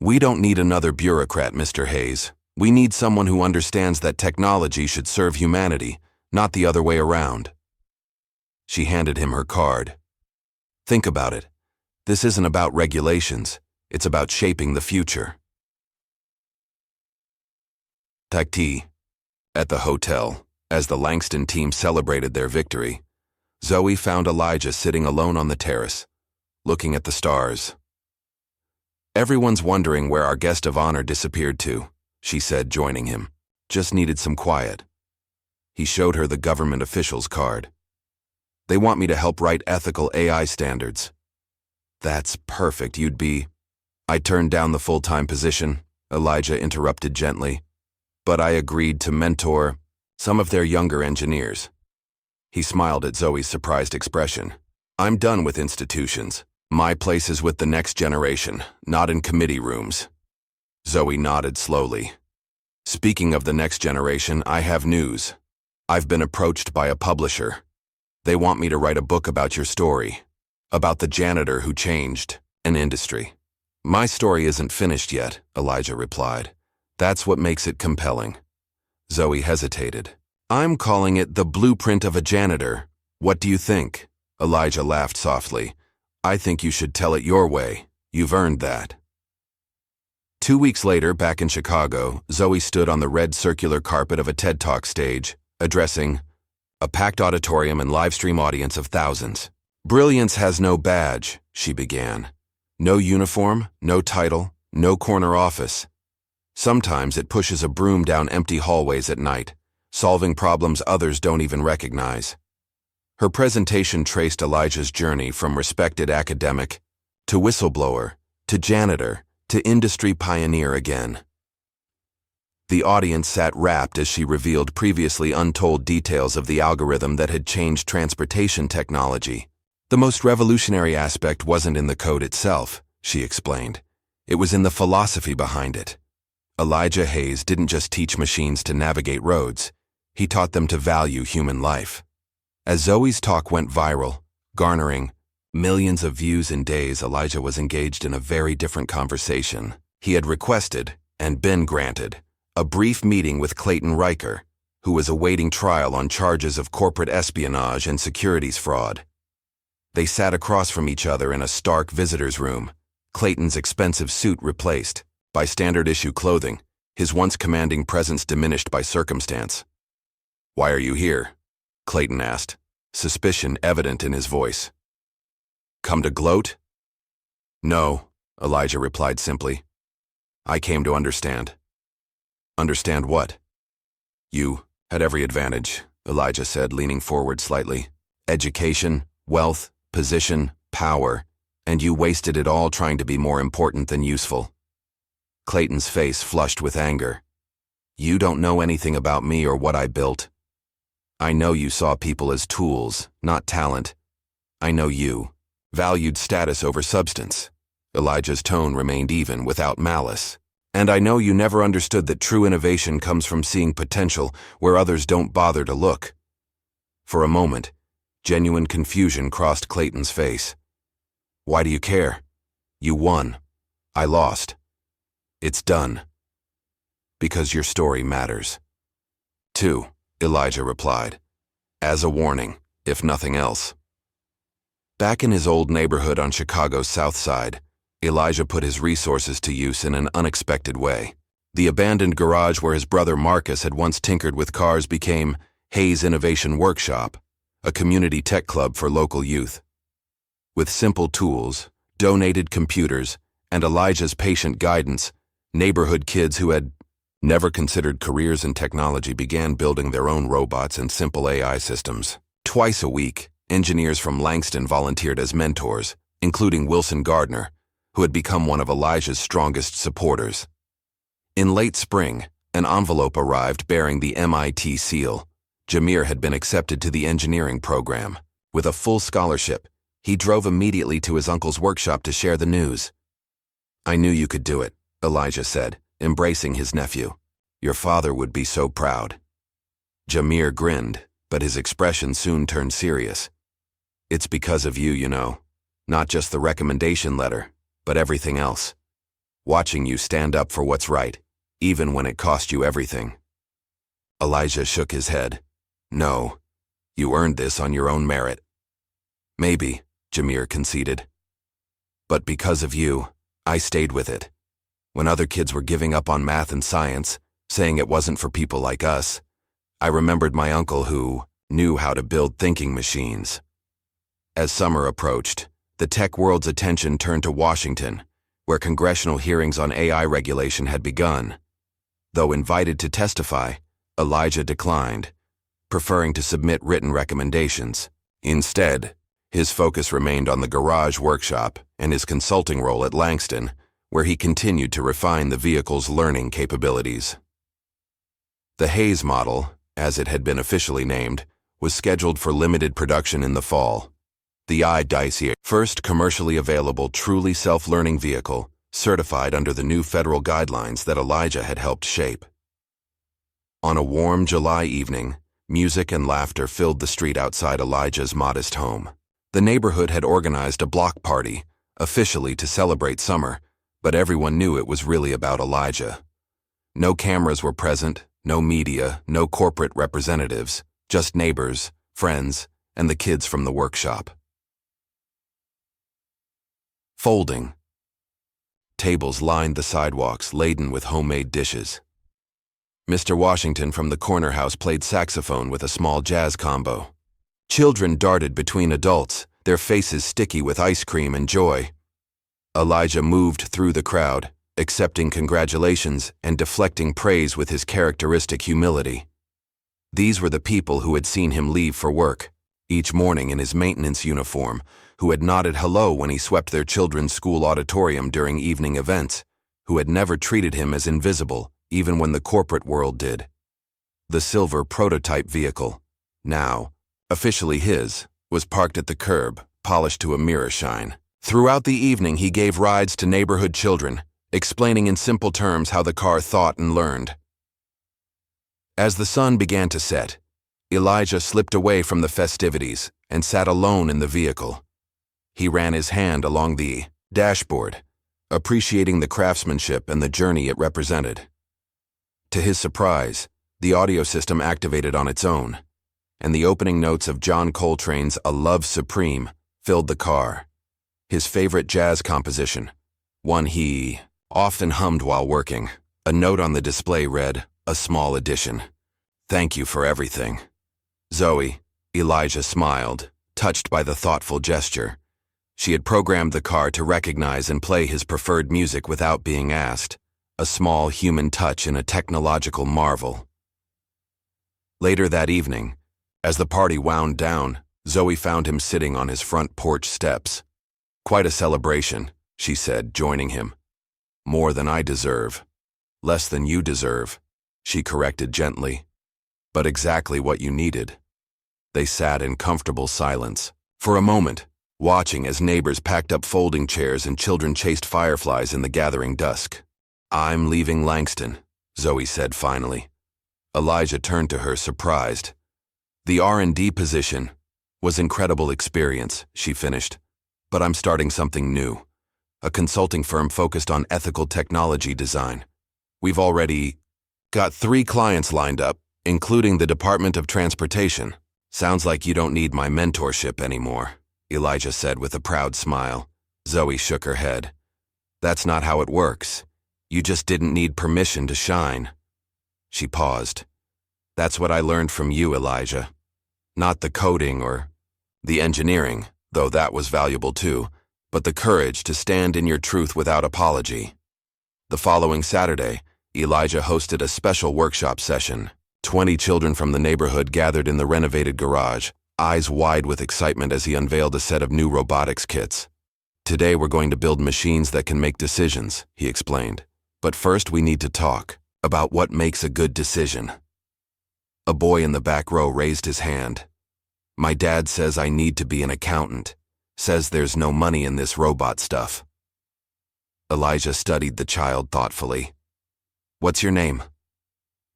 We don't need another bureaucrat, Mr. Hayes. We need someone who understands that technology should serve humanity, not the other way around. She handed him her card. Think about it. This isn't about regulations. It's about shaping the future. Takti. At the hotel, as the Langston team celebrated their victory, Zoe found Elijah sitting alone on the terrace, looking at the stars. Everyone's wondering where our guest of honor disappeared to, she said, joining him. Just needed some quiet. He showed her the government official's card. They want me to help write ethical AI standards. That's perfect, you'd be. I turned down the full-time position, Elijah interrupted gently, but I agreed to mentor some of their younger engineers. He smiled at Zoe's surprised expression. I'm done with institutions. My place is with the next generation, not in committee rooms. Zoe nodded slowly. Speaking of the next generation, I have news. I've been approached by a publisher. They want me to write a book about your story, about the janitor who changed an industry. My story isn't finished yet, Elijah replied. That's what makes it compelling. Zoe hesitated. I'm calling it The Blueprint of a Janitor. What do you think? Elijah laughed softly. I think you should tell it your way. You've earned that. 2 weeks later, back in Chicago, Zoe stood on the red circular carpet of a TED Talk stage, addressing a packed auditorium and live stream audience of thousands. Brilliance has no badge, she began. No uniform, no title, no corner office. Sometimes it pushes a broom down empty hallways at night, solving problems others don't even recognize. Her presentation traced Elijah's journey from respected academic to whistleblower, to janitor, to industry pioneer again. The audience sat rapt as she revealed previously untold details of the algorithm that had changed transportation technology. The most revolutionary aspect wasn't in the code itself, she explained. It was in the philosophy behind it. Elijah Hayes didn't just teach machines to navigate roads. He taught them to value human life. As Zoe's talk went viral, garnering millions of views in days, Elijah was engaged in a very different conversation. He had requested, and been granted, a brief meeting with Clayton Riker, who was awaiting trial on charges of corporate espionage and securities fraud. They sat across from each other in a stark visitor's room, Clayton's expensive suit replaced by standard-issue clothing, his once commanding presence diminished by circumstance. Why are you here? Clayton asked, suspicion evident in his voice. Come to gloat? No, Elijah replied simply. I came to understand. Understand what? You had every advantage, Elijah said, leaning forward slightly. Education, wealth, position, power, and you wasted it all trying to be more important than useful. Clayton's face flushed with anger. You don't know anything about me or what I built. I know you saw people as tools, not talent. I know you valued status over substance. Elijah's tone remained even, without malice. And I know you never understood that true innovation comes from seeing potential where others don't bother to look. For a moment, Genuine confusion crossed Clayton's face. Why do you care? You won. I lost. It's done. Because your story matters. 2, Elijah replied, as a warning, if nothing else. Back in his old neighborhood on Chicago's South Side, Elijah put his resources to use in an unexpected way. The abandoned garage where his brother Marcus had once tinkered with cars became Hayes Innovation Workshop, a community tech club for local youth. With simple tools, donated computers, and Elijah's patient guidance, neighborhood kids who had never considered careers in technology began building their own robots and simple AI systems. Twice a week, engineers from Langston volunteered as mentors, including Wilson Gardner, who had become one of Elijah's strongest supporters. In late spring, an envelope arrived bearing the MIT seal. Jameer had been accepted to the engineering program. With a full scholarship, he drove immediately to his uncle's workshop to share the news. I knew you could do it, Elijah said, embracing his nephew. Your father would be so proud. Jameer grinned, but his expression soon turned serious. It's because of you, you know. Not just the recommendation letter, but everything else. Watching you stand up for what's right, even when it cost you everything. Elijah shook his head. No, you earned this on your own merit. Maybe, Jameer conceded. But because of you, I stayed with it. When other kids were giving up on math and science, saying it wasn't for people like us, I remembered my uncle who knew how to build thinking machines. As summer approached, the tech world's attention turned to Washington, where congressional hearings on AI regulation had begun. Though invited to testify, Elijah declined, preferring to submit written recommendations. Instead, his focus remained on the garage workshop and his consulting role at Langston, where he continued to refine the vehicle's learning capabilities. The Hayes model, as it had been officially named, was scheduled for limited production in the fall. The IDICE, first commercially available truly self-learning vehicle, certified under the new federal guidelines that Elijah had helped shape. On a warm July evening, music and laughter filled the street outside Elijah's modest home. The neighborhood had organized a block party, officially to celebrate summer, but everyone knew it was really about Elijah. No cameras were present, no media, no corporate representatives, just neighbors, friends, and the kids from the workshop. Folding. Tables lined the sidewalks laden with homemade dishes. Mr. Washington from the corner house played saxophone with a small jazz combo. Children darted between adults, their faces sticky with ice cream and joy. Elijah moved through the crowd, accepting congratulations and deflecting praise with his characteristic humility. These were the people who had seen him leave for work, each morning in his maintenance uniform, who had nodded hello when he swept their children's school auditorium during evening events, who had never treated him as invisible, even when the corporate world did. The silver prototype vehicle, now officially his, was parked at the curb, polished to a mirror shine. Throughout the evening, he gave rides to neighborhood children, explaining in simple terms how the car thought and learned. As the sun began to set, Elijah slipped away from the festivities and sat alone in the vehicle. He ran his hand along the dashboard, appreciating the craftsmanship and the journey it represented. To his surprise, the audio system activated on its own, and the opening notes of John Coltrane's A Love Supreme filled the car. His favorite jazz composition, one he often hummed while working. A note on the display read, "A small addition. Thank you for everything." Zoe, Elijah smiled, touched by the thoughtful gesture. She had programmed the car to recognize and play his preferred music without being asked, a small human touch in a technological marvel. Later that evening, as the party wound down, Zoe found him sitting on his front porch steps. "Quite a celebration," she said, joining him. "More than I deserve. Less than you deserve," she corrected gently. "But exactly what you needed." They sat in comfortable silence, for a moment, watching as neighbors packed up folding chairs and children chased fireflies in the gathering dusk. "I'm leaving Langston," Zoe said finally. Elijah turned to her, surprised. "The R&D position. Was incredible experience, she finished. But I'm starting something new. A consulting firm focused on ethical technology design. We've already got 3 clients lined up, including the Department of Transportation. Sounds like you don't need my mentorship anymore, Elijah said with a proud smile. Zoe shook her head. That's not how it works. You just didn't need permission to shine. She paused. That's what I learned from you, Elijah. Not the coding or the engineering, though that was valuable too, but the courage to stand in your truth without apology. The following Saturday, Elijah hosted a special workshop session. 20 children from the neighborhood gathered in the renovated garage, eyes wide with excitement as he unveiled a set of new robotics kits. Today we're going to build machines that can make decisions, he explained. But first we need to talk about what makes a good decision. A boy in the back row raised his hand. My dad says I need to be an accountant. Says there's no money in this robot stuff. Elijah studied the child thoughtfully. What's your name?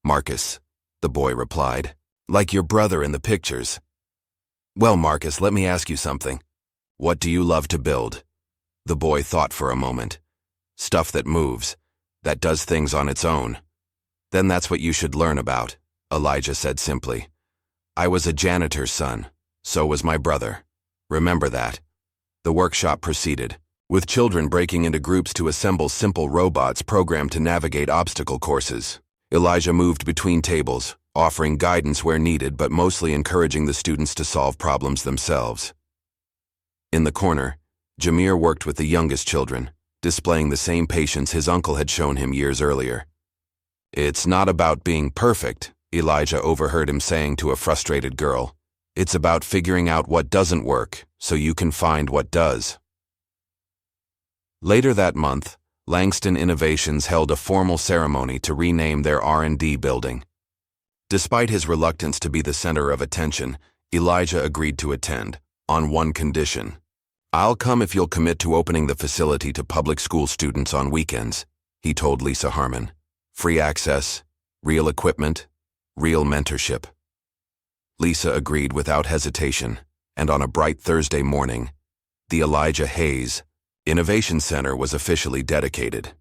Marcus, the boy replied. Like your brother in the pictures. Well, Marcus, let me ask you something. What do you love to build? The boy thought for a moment. Stuff that moves, that does things on its own. Then that's what you should learn about, Elijah said simply. I was a janitor's son. So was my brother. Remember that. The workshop proceeded, with children breaking into groups to assemble simple robots programmed to navigate obstacle courses. Elijah moved between tables, offering guidance where needed but mostly encouraging the students to solve problems themselves. In the corner, Jameer worked with the youngest children, displaying the same patience his uncle had shown him years earlier. It's not about being perfect, Elijah overheard him saying to a frustrated girl. It's about figuring out what doesn't work so you can find what does. Later that month, Langston Innovations held a formal ceremony to rename their R&D building. Despite his reluctance to be the center of attention, Elijah agreed to attend, on one condition. I'll come if you'll commit to opening the facility to public school students on weekends, he told Lisa Harmon. Free access, real equipment, real mentorship. Lisa agreed without hesitation, and on a bright Thursday morning, the Elijah Hayes Innovation Center was officially dedicated.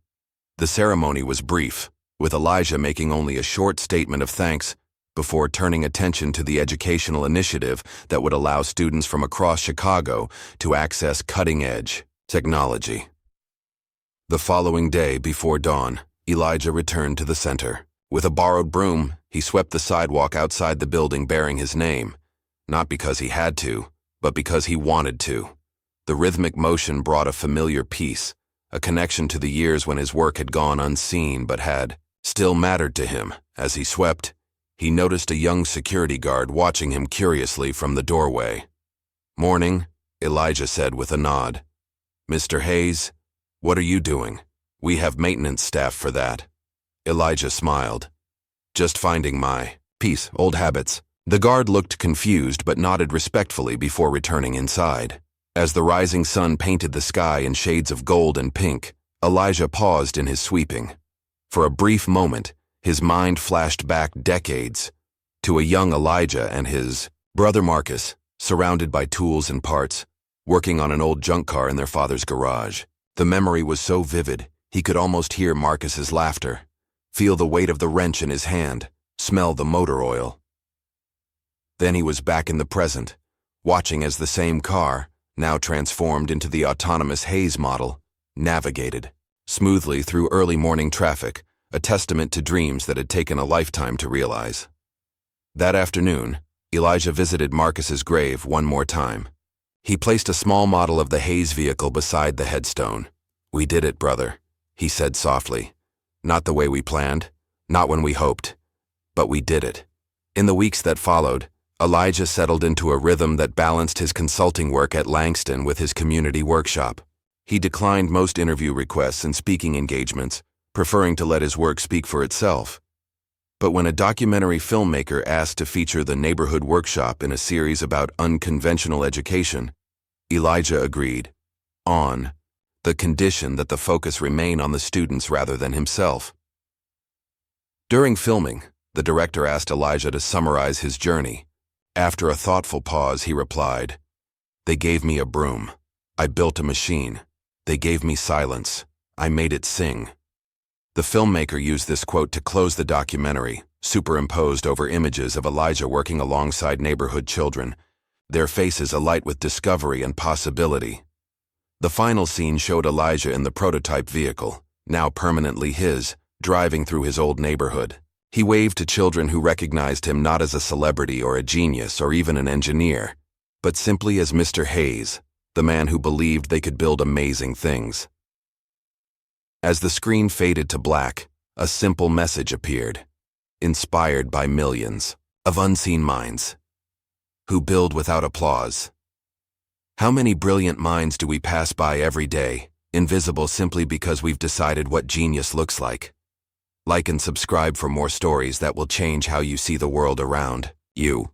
The ceremony was brief, with Elijah making only a short statement of thanks before turning attention to the educational initiative that would allow students from across Chicago to access cutting-edge technology. The following day, before dawn, Elijah returned to the center. With a borrowed broom, he swept the sidewalk outside the building bearing his name, not because he had to, but because he wanted to. The rhythmic motion brought a familiar peace, a connection to the years when his work had gone unseen but had still mattered to him. As he swept, he noticed a young security guard watching him curiously from the doorway. Morning, Elijah said with a nod. Mr. Hayes, what are you doing? We have maintenance staff for that. Elijah smiled. Just finding my peace, old habits. The guard looked confused but nodded respectfully before returning inside. As the rising sun painted the sky in shades of gold and pink, Elijah paused in his sweeping. For a brief moment, his mind flashed back decades to a young Elijah and his brother Marcus, surrounded by tools and parts, working on an old junk car in their father's garage. The memory was so vivid, he could almost hear Marcus's laughter, feel the weight of the wrench in his hand, smell the motor oil. Then he was back in the present, watching as the same car, now transformed into the autonomous Hayes model, navigated smoothly through early morning traffic, a testament to dreams that had taken a lifetime to realize. That afternoon, Elijah visited Marcus's grave one more time. He placed a small model of the Hayes vehicle beside the headstone. We did it, brother, he said softly. Not the way we planned, not when we hoped, but we did it. In the weeks that followed, Elijah settled into a rhythm that balanced his consulting work at Langston with his community workshop. He declined most interview requests and speaking engagements, preferring to let his work speak for itself. But when a documentary filmmaker asked to feature the neighborhood workshop in a series about unconventional education, Elijah agreed, on the condition that the focus remain on the students rather than himself. During filming, the director asked Elijah to summarize his journey, After a thoughtful pause, he replied, "They gave me a broom. I built a machine. They gave me silence. I made it sing." The filmmaker used this quote to close the documentary, superimposed over images of Elijah working alongside neighborhood children, their faces alight with discovery and possibility. The final scene showed Elijah in the prototype vehicle, now permanently his, driving through his old neighborhood. He waved to children who recognized him not as a celebrity or a genius or even an engineer, but simply as Mr. Hayes, the man who believed they could build amazing things. As the screen faded to black, a simple message appeared, inspired by millions of unseen minds who build without applause. How many brilliant minds do we pass by every day, invisible simply because we've decided what genius looks like? Like and subscribe for more stories that will change how you see the world around you.